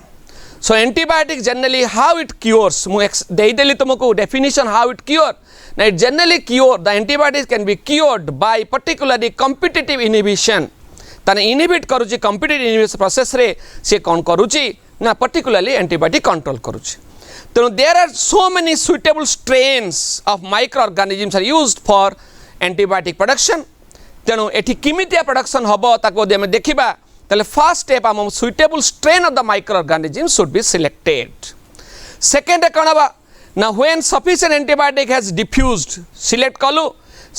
Speaker 1: So antibiotic generally how it cures मुदेदेली तुमको डेफिनेशन हाउ इट क्योर ना it generally cure the antibiotic can be cured by particularly competitive inhibition. ताने इनहिबिट करूची कॉम्पिटिटिव इनहिबिशन प्रोसेस रे से कौन करूची ना पर्टिकुलरली एंटीबायोटिक कंट्रोल करूची। So there are so many suitable strains of microorganisms are used for antibiotic production. तेणु एठी किमितिया प्रोडक्शन हबो ताको यदि आमे देखिबा ताले फर्स्ट स्टेप आम suitable strain of the microorganism should be selected. Second कोन हबा ना when sufficient antibiotic has diffused select कलु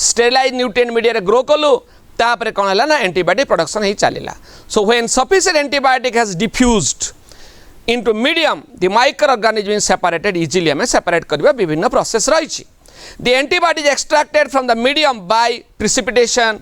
Speaker 1: स्टेरिलाइज न्यूट्रिएंट मीडिया रे ग्रो कलु तापरे कोन हला ना एंटीबायोटिक प्रोडक्शन ही चलिला। So when sufficient antibiotic has diffused into medium the microorganism is separated easily हमें separate करबा विभिन्न प्रोसेस रही। The antibiotic is extracted from the medium by precipitation,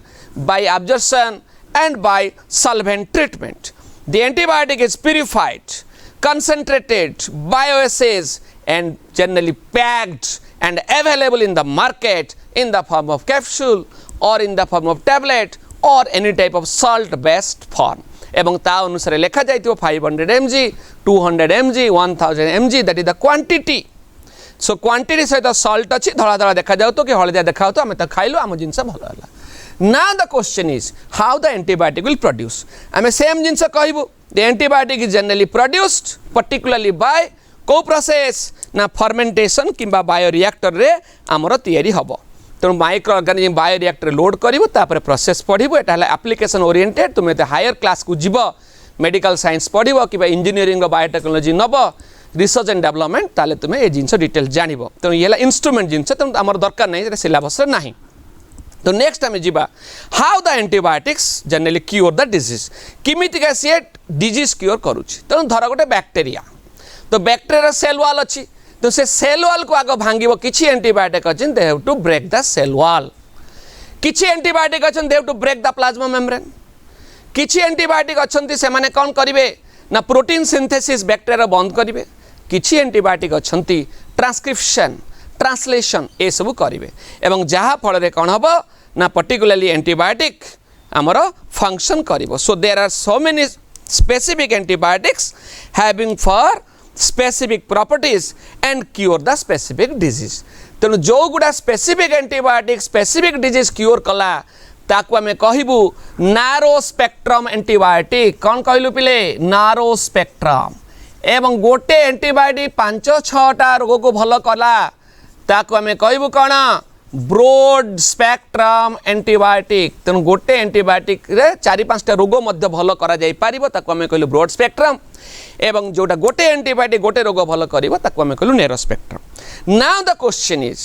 Speaker 1: by absorption and by solvent treatment. The antibiotic is purified, concentrated, bioassays and generally packed and available in the market in the form of capsule or in the form of tablet or any type of salt based form। एवं ता अनुसार लिखा जाए 500 mg 200 mg 1000 mg that is the quantity. So quantity सहित salt अच्छी धड़ा धड़ा देखा जाऊ तो कि हलदिया देखा तो आम तो खाइलु आम जिनस भल है ना। The question is how the antibiotic will produce. आम सेम जिनस कहबू the antibiotic is generally produced particularly by को प्रोसेस ना फर्मेंटेशन किंबा बायोरिएक्टर रे आमर तैयारी हबो। तेणु माइक्रो ऑर्गेनिज्म बायोरिएक्टर लोड करूँ तापर प्रोसेस पढ़ू एटा एप्लिकेशन ओरिएंटेड। तुम ये हायर क्लास को जीव मेडिकल साइंस पढ़ कि इंजीनियरिंग बायोटेक्नोलॉजी नब रिसर्च एंड डेवलपमेंट ताले तुम्हें ये जिन डिटेल जान। तेणु ये इंस्ट्रूमेंट जिन तेणु आम दरकार नहीं सिलेबस ना। तो नेक्स्ट आम जा how the antibiotics generally cure the disease किमितिका सी डिजीज क्योर करुच्ची। तेणु धर गोटे बैक्टेरिया तो बैक्टेरिया सेल वाल अच्छी तो से सेल वाल को आग भांग किसी एंटीबायोटिक अच्छे they have to break the cell wall. किसी एंटीबायोटिक अच्छे they have to break the plasma membrane. किसी एंटीबायोटिक अच्छे से माने कौन करेंगे ना प्रोटीन सिंथेसिस बैक्टेरिया बंद करेंगे। किसी एंटीबायोटिक अच्छे ट्रांसक्रिप्शन ट्रांसलेशन ये सब करेंगे एवं जहाँ फल कौन हम ना पर्टिकुलरली एंटीबायोटिक आमर फंक्शन कर। So there are so many specific antibiotics having for specific properties and cure the specific disease। तेणु जो गुड़ा specific antibiotic specific disease cure कला ताकू आमे कहबू नारो स्पेक्ट्रम एंटीबायोटिक। कौन कहलु पिले नारो स्पेक्ट्रम। एवं गोटे एंटीबायोटिक 5-6टा रोग को भल कला ताकू आमे कहबू कौन ब्रोड स्पेक्ट्रम एंटीबायोटिक। तेणु गोटे एंटीबायोटिक रे 4-5टा रोग मध्य भल करा जाई पारिबो ताकू आमे कहलु ब्रोड स्पेक्ट्रम। एवं जोटा गोटे एंटीबायोटिक गोटे रोग भल करिवो ताकू आमे कहलु narrow spectrum. Now the question is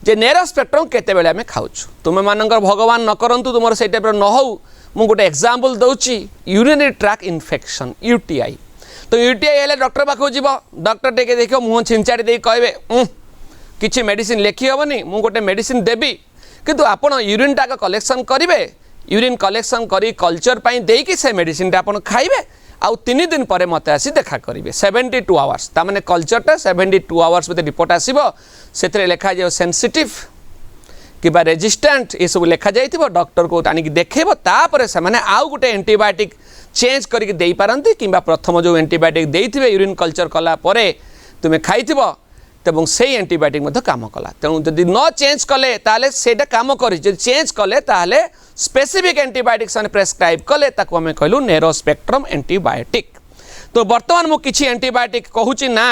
Speaker 1: J narrow spectrum केते बेले आमे खाउछु। तुमे मानकर भगवान न करंतु तुमर से टाइप न हो। मु गोटे एग्जांपल दउची यूरिनरी ट्रैक इन्फेक्शन यूटीआई। तो यूटीआई हेले डॉक्टर पाखो जीवो डॉक्टर टेके देखियो मुह छिंचाड़ी दे कहबे किछि मेडिसिन लेखि हेबनी मु गोटे मेडिसिन देबी किंतु आपण यूरिन टाक कलेक्शन करिवे। यूरिन कलेक्शन करी कल्चर पई देकी से मेडिसिन टा आपण खाइबे आउ 3 दिन पर मत आसी देखा करेंगे 72 आवर्स ताने कल्चरटा 72 आवर्स मत रिपोर्ट आसो से लिखा जाए सेंसिटिव कि रेजिस्टेंट ये सब लिखा जाइए डॉक्टर को आनिक देखेब तापर से मैंने आउ गोटे एंटीबायोटिक चेंज करके दे पारती कि प्रथम जो एंटीबायोटिक देते यूरिन कल्चर कला तुम्हें खाइब तब से एंटीबायोटिक काम कला। तेणु जदि न चेंज कले ताले सेटा काम कर चेंज कले ताले स्पेसिफिक एंटीबायोटिक से प्रेस्क्राइब कले ताको हमें कहलु नेरो स्पेक्ट्रम एंटीबायोटिक। तो बर्तमान मु किछि एंटीबायोटिक कहूची ना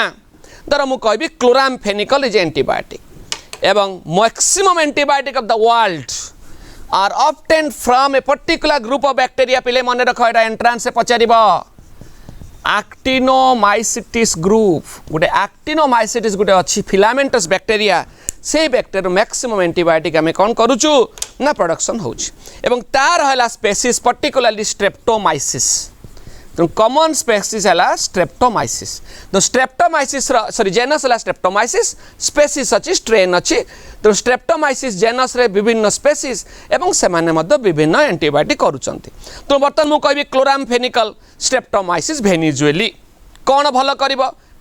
Speaker 1: धर मु कहबी क्लोरामफेनिकल इज एंटीबायोटिक एवं maximum antibiotic of the world are obtained from a particular group of bacteria. पिले मन रख एटा एंट्रांस से पचारिबो एक्टिनोमाइसिटिस ग्रुप गोटे एक्टिनोमाइसिटिस गोटे अच्छी फिलामेंटस बैक्टीरिया से बैक्टीरिया मैक्सिमम एंटीबायोटिक आम कौन करुचु ना प्रोडक्शन होउछि एवं तार हला स्पेसीज पर्टिकुलरली स्ट्रेप्टोमाइसिस तो कॉमन स्पेसीस है स्ट्रेप्टोमाइसिस। तो स्ट्रेप्टोमाइसिस सॉरी जेनस है स्ट्रेप्टोमाइसिस, स्पेसीस अच्छी स्ट्रेन अच्छी। तो स्ट्रेप्टोमाइसिस जेनस रे विभिन्न स्पेसीस एवं से विभिन्न एंटीबायोटिक करुचंती। तो बर्तमान मु कहबी क्लोरामफेनिकल स्ट्रेप्टोमाइसिस भेनिजुएली कौन भल कर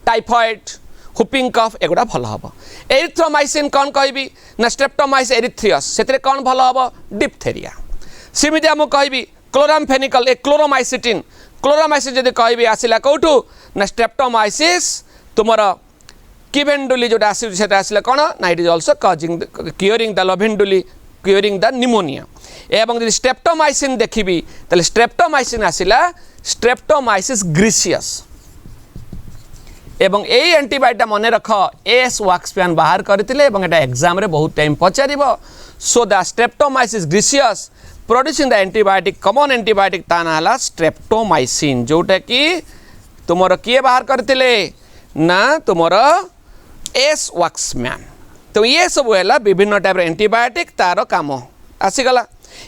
Speaker 1: टाइफॉइड हुपिंग कफ एगुड़ा भल हम। एरिथ्रोमाइसिन कौन कहबी ना स्ट्रेप्टोमाइसिस एरिथ्रियस से कौन भल हम डिप्थेरिया। सेमती आम कहबी क्लोरामफेनिकल ए क्लोरोमाइसिटिन क्लोरोमाइसिस जब कहबी आसला कौटू ना स्ट्रेप्टोमाइसिस तुमर किवेंडुली जो आसला कौन ना it is also causing curing the लवेंडुली क्यूरिंग द निमोनिया। एवं जब स्ट्रेप्टोमाइसिन देखी तो स्ट्रेप्टोमाइसिन आसला स्ट्रेप्टोमाइसिस ग्रीसियस। एवं यही एंटीबायोटिक मन रख एस वाक्सपैन बाहर करते एग्जाम रे बहुत टाइम पचार। So the streptomyces griseus producing the antibiotic common antibiotic ता ना स्ट्रेप्टोमाइसिन जोटा कि तुमर किए बाहर करते ना तुमर एस वाक्समैन। तो ये सब है विभिन्न टाइप एंटीबायोटिक तार काम आसीगला।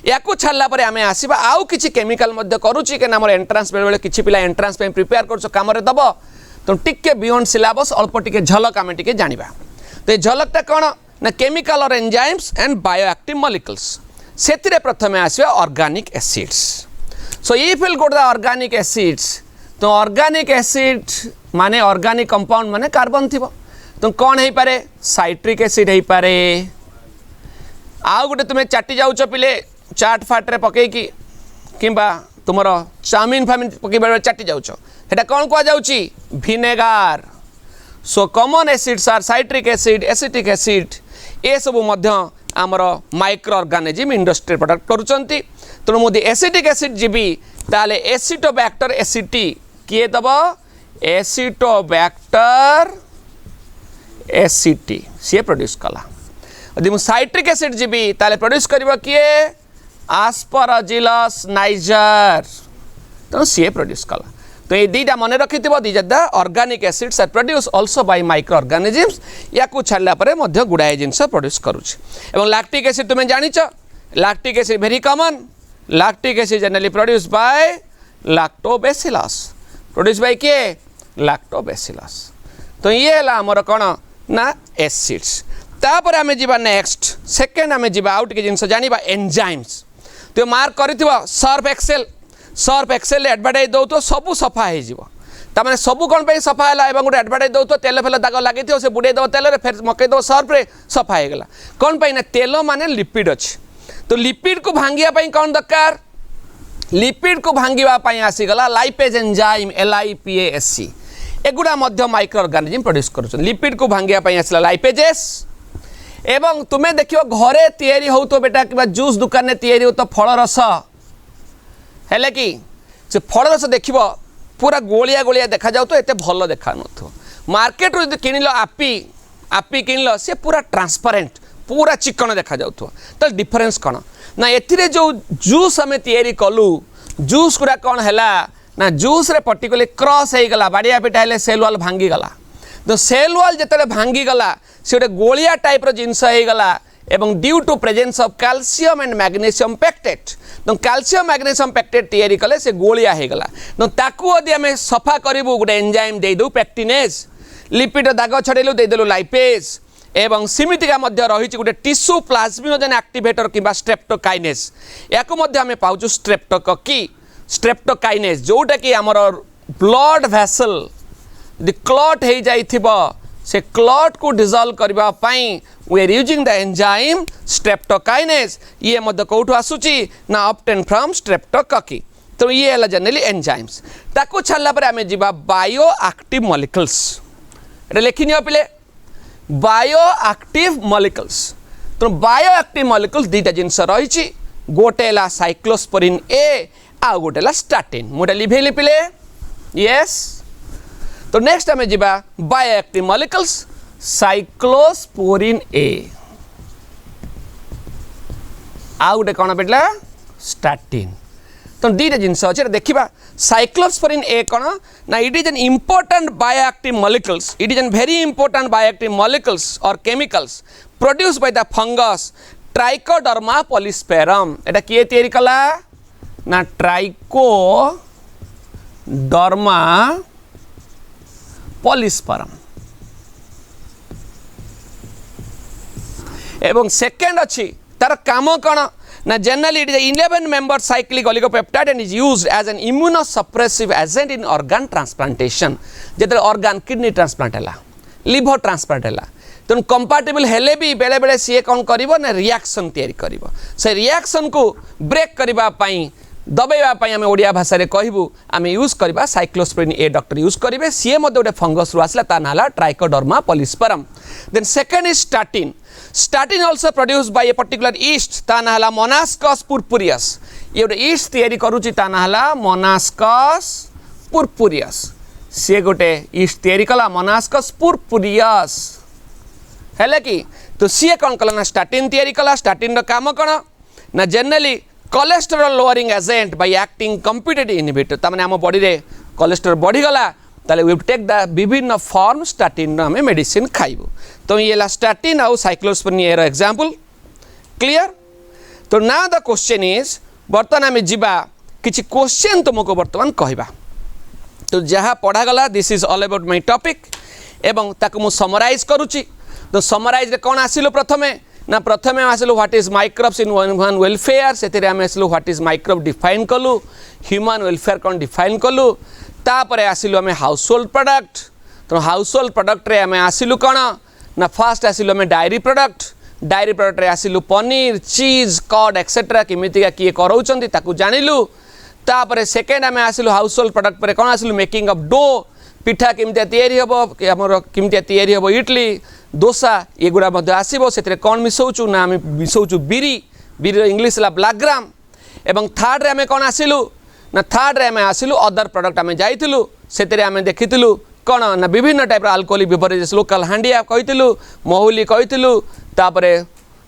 Speaker 1: या छाड़ा पर आम आसवा आउ कि केमिकल करुच्ची कि एंट्रांस बेले किसी पिला एंट्रांस प्रिपेयर कर दब तो टिके बियॉन्ड सिलेबस अल्प टिके झलक आम टिके जानिबा। तो ये झलकटा कौन ना केमिकल और एंजाइम्स एंड बायोएक्टिव मॉलिक्यूल्स से प्रथम आसवा organic acids. So if will go to the organic acids तो ऑर्गेनिक एसिड माने ऑर्गेनिक कंपाउंड माने कार्बन थी तो कौन हो पारे साइट्रिक एसिड हो पारे। आउ गोटे तुम्हें चाटी जाऊच पिले चाट फाट्रे पकईकी किंबा तुमर चाउमिन फामिन पकई चाटी जाऊच सेटा कौन कह जाउची vinegar. So common acids are citric acid acetic acid ए सब आमर माइक्रो ऑर्गेनिज्म इंडस्ट्री प्रोडक्ट करुचंती। तेणु मुझे एसिटिक एसिड जीवी ताले एसिटोबैक्टर एसिटी किए दब एसिटोबैक्टर एसिटी सी प्रोड्यूस कला। यदि मुझे साइट्रिक एसिड जीवी ताले प्रोड्यूस कर किए आस्परजिलस नाइजर तेणु सी प्रोड्यूस कला। तो ये दुईटा मन रखि these the organic acids are produce also by micro organisms या छाड़ा पर गुड़ाए जिनस प्रोड्यूस करुच्ची। एवं लैक्टिक एसिड तुम्हें जानिच lactic acid very common. Lactic acid generally produce by lactobacillus produce by किए लैक्टोबैसिलस। तो ये है आमर कौन ना एसिड्स। तापर आम जा नेक्स्ट सेकेंड आम जा आउ टे जिनस जाना एंजाइम्स। तो मार्क कर Surf Excel Surf Excel advertise दौ तो सबू सफा हो सबू कौन पे सफा है गोटे एडवर्टाइज दौ तो तेल फेल दाग लगी से बुड़े दब तेल फिर मकई दब सर्फ्रे सफा होगा कौन पाई ना तेल माने लिपिड अच्छी। तो लिपिड को भांगापी कौन दरकार लिपिड को भांगापी आसीगला लाइपेज एंजाइम LIPASE एगुड़ा माइक्रो ऑर्गेनिज्म प्रोड्यूस कर लिपिड को भांगापी आसला लाइपेजेस। एवं तुम्हें देखियो घरे तैयारी हो तो बेटा कि जूस दुकान में तैयारी हो तो फल रस है कि से फल रस देख पूरा गोलिया गोलिया देखा जाऊ तो एते भल देखा न मार्केट रू किणल आपी आपी किणल सी पूरा ट्रांसपेरेंट पूरा चिकन देखा जाऊ तो डिफरेंस कौन ना एथिरे जो जूस आम तैयारी कलु जूस गुड़ा कौन है ना जूस रे पर्टिकुलरली क्रॉस हो गला बाड़िया पिटा हेले सेल वाल भांगीगला। तो सेल वाल जिते भांगीगला से गोटे गोलिया टाइप जिनस होगला एवं due to presence of calcium and magnesium pectate. तो कैल्शियम मैग्नीशियम पैक्टेट तैयारी कले से गोलिया होगला। तो ताकू यदि आम सफा करूँ गोटे एंजाइम देदू पैक्टिनेज लिपिड दाग छड़ेलु देदेलु लाइपेज एवं सिमितिका रही गोटे टिश्यू प्लाज्मिनोजेन एक्टिवेटर कि स्ट्रेप्टोकाइनेज या आम पाचु स्ट्रेप्टोककी स्ट्रेप्टोकाइनेज जोटा कि आमर ब्लड वेसल यदि क्लॉट हो जाइथिबो से क्लॉट को डिजॉल्व करने we are using the enzyme streptokinase. ये कौटू आसूची ना ऑब्टेन फ्रॉम स्ट्रेप्टोककी। तो ये है जनरली एंजाइम्स। ताकू छाड़ा पर आम जा बायो एक्टिव मॉलिक्यूल्स ये लिखिनि पिले बायो एक्टिव मॉलिक्यूल्स। तो बायो एक्टिव मॉलिक्यूल्स दुईटा जिनस रही गोटे है साइक्लोस्पोरिन ए आ गोटे है स्टार्टिन मुझे लिभेली पिले यस। तो नेक्स्ट आम जा बायो एक्टिव मॉलिक्यूल्स साइक्लोस्पोरिन ए आ गोटे कौन बेटला स्टार्टिन। तो दुईटा जिनस अच्छे देखा साइक्लोस्पोरिन ए कौन ना it is an important bioactive molecules it is an very important bioactive molecules और chemicals produce by the fungus Trichoderma polysporum. एटा किए तैयारी कला ना ट्राइको डर्मा पॉलिस्पर्म एवं सेकेंड अच्छी तार काम कौन ना generally it is 11 member cyclic oligopeptide and is used as an immunosuppressive agent in organ transplantation जेते ऑर्गन किडनी ट्रांसप्लांट है लिवर ट्रांसप्लांट है तेणु कंपाटेबल हेले भी बेले बेले सी कौन कर ना रिएक्शन तैयारी कर से रिएक्शन को ब्रेक करने दबाइवाई आम ओडिया भाषा में कहूँ आम यूज करवा साइक्लोस्पोरिन ए डॉक्टर यूज करेंगे सी गोटे फंगस रु आसला ता ना Trichoderma polysporum then second is statin statin also produce by a particular yeast ता ना मोनास्कस पुरपुरियस ये गोटे ईस्ट तैयारी करुच्ची ता ना मोनास्कस पुरपुरियस सी गोटे ईस्ट तैयारी कला मोनास्कस पुरपुरियस है कि तो सी कौन कला ना स्टार्टिन तैयारी कला स्टार्टिन काम कौन ना generally cholesterol lowering agent by acting competitive inhibitor तमाने आम बॉडी रे कोलेस्टेरोल बढ़ीगला ताले वी टेक द विभिन्न फॉर्म स्टार्टिन आम मेडिसिन खाइबू तो ये स्टार्टिन आउ साइक्लोस्पोरिन ए एग्जांपल क्लियर तो नाउ द क्वेश्चन इज बर्तमान आम जीवा किछि क्वेश्चन तुमको बर्तमान कहबा तो जहाँ पढ़ागला this is all about my topic एवं ताको मु समराइज करूची तो समराइज रे कौन आसिलो प्रथमे ना प्रथमे आसिलु what is microbes in human welfare से आम आसिलु व्हाट इज माइक्रोब डिफाइन कलु ह्यूमन वेलफेयर कौन डिफाइन कलु तापरे आसिलु आम हाउस होल्ड प्रोडक्ट तो हाउस होल्ड प्रोडक्ट रे आम आसिलु कौन ना फास्ट आसिलु आम डायरी प्रोडक्ट रे आसिलु पनीर चीज कॉड एक्सेट्रा किमितिका किए कराउछंती ताकू जानिलु तापरे सेकेंड आम आसिलु हाउस होल्ड प्रोडक्ट पर कौन आसिलु मेकिंग ऑफ डो पिठा किमितिया तैयारी हबो हमर किमितिया तैयारी हबो इडली दोसा ये गुड़ा आसो से कौन मिसौचु ना आम मिसौचु बिरी बिरी इंग्लीश है ब्लैकग्राम एवं थर्ड रे आम कौन आसिलु ना थर्ड रे आम आसिलु अदर प्रोडक्ट आम जाइलु से आम देखिलु कौन ना विभिन्न टाइप अल्कोहलिक बेवरेजेस लोकल हांडिया कहीलु महुली कहीलु तापरे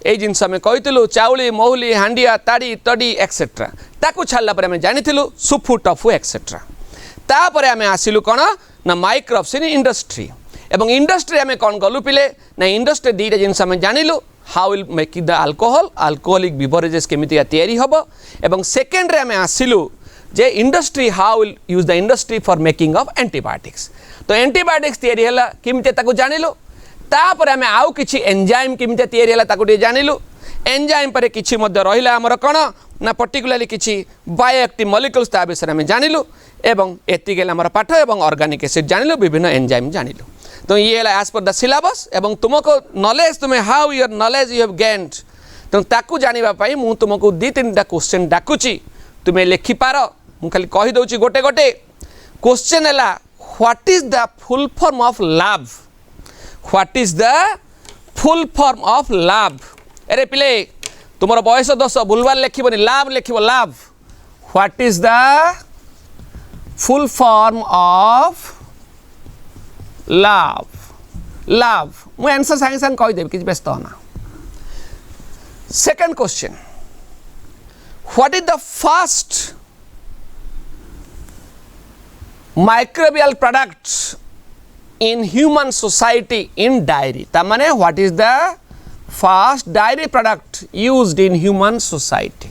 Speaker 1: ए जिनस आम कहीलु चाउली महुली हांडिया ताड़ी तड़ी एक्सेट्रा ताकू छाड़ला आम जानिलु सुफु टफु एक्सेट्रा तापर आम आसिलु कौन ना माइक्रोब्स इन इंडस्ट्री एवं इंडस्ट्री आम कौन गलु पिले ना इंडस्ट्री दुईटा जिनस आम जानिलु how will make the alcohol alcoholic beverages केमितिका तैयारी हबो एवं सेकेंड रे आम आसिलु जे industry how will use the industry for making of antibiotics तो एंटीबायोटिक्स तैयारी हला केमितिया ताकू जानिलु तापर आम आउ किछि एंजाइम केमितिया तैयारी हला ताकू टे जानिलु एंजाइम पर किछि मध्य रहिला हमर कोन ना पर्टिकुलरली किछि बायोएक्टिव मॉलिक्यूल्स ता विषय आम जानिलु एवं एतिक हमर पाठ एवं ऑर्गेनिक एसिड जानिलु विभिन्न एंजाइम जानिलु तो ये एज पर द सिलेबस एवं तुमको नॉलेज तुम्हें how your knowledge you have gained तो ताकू जानिबा पई मु तुमको दी तीन क्वेश्चन डाकुची तुम्हें लिखि पार मु खाली कहि दउची गोटे गोटे क्वेश्चन हैला what is the full form of LAB what is the full form of LAB अरे पिले तुमर बयस 10 बुलवार लिखिबनी लव लिखिबो LAB what is the full form of LAB मु आंसर सांगे सांगे कहीदेवी कि व्यस्त होना second question what is the first microbial product in human society in dairy तामाने what is the first dairy product used in human society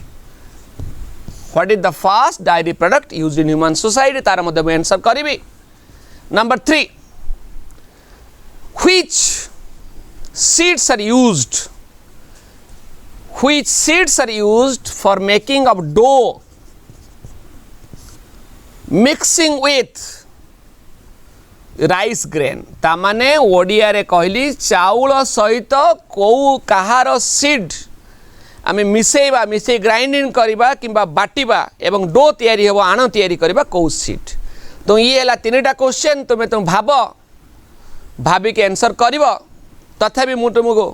Speaker 1: what is the first dairy product used in human society तार मध्य मु answer करिवि number 3 which seeds are used for making of dough mixing with rice grain तामाने ओडिया रे कहली चाउल सहित को कहार seed आमे मिसेइबा मिसे grinding करिबा किंबा बाटिबा एवं डो तैयारी हबो आण तैयारी करिबा को सीड तो ये हला तीनटा क्वेश्चन तुम भाविक आंसर कर तथापि मुझे तुमको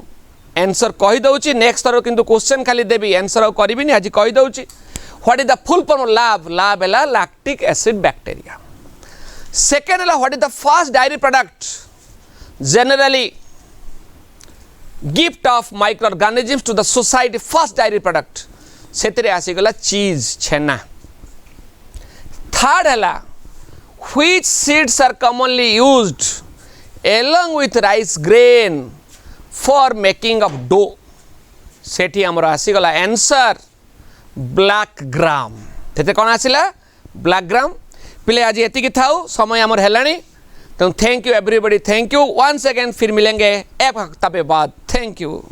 Speaker 1: आंसर कहीदे नेक्स्ट थर किंतु क्वेश्चन खाली देवी आंसर करी आज कहीदे what is the full form LAB LAB है लैक्टिक एसिड बैक्टीरिया सेकेंड है what is the first dairy product generally gift of micro organisms to the society first dairy product से आसीगला चीज छेना third है which seeds are commonly used along with rice grain for making of dough सेठी हमर आसीगला answer black gram तेते कोन आसिला black gram पिले आज ये थाऊ समय आमर है तो thank you everybody thank you once again फिर मिलेंगे एक हफ्ता पे बाद थैंक यू।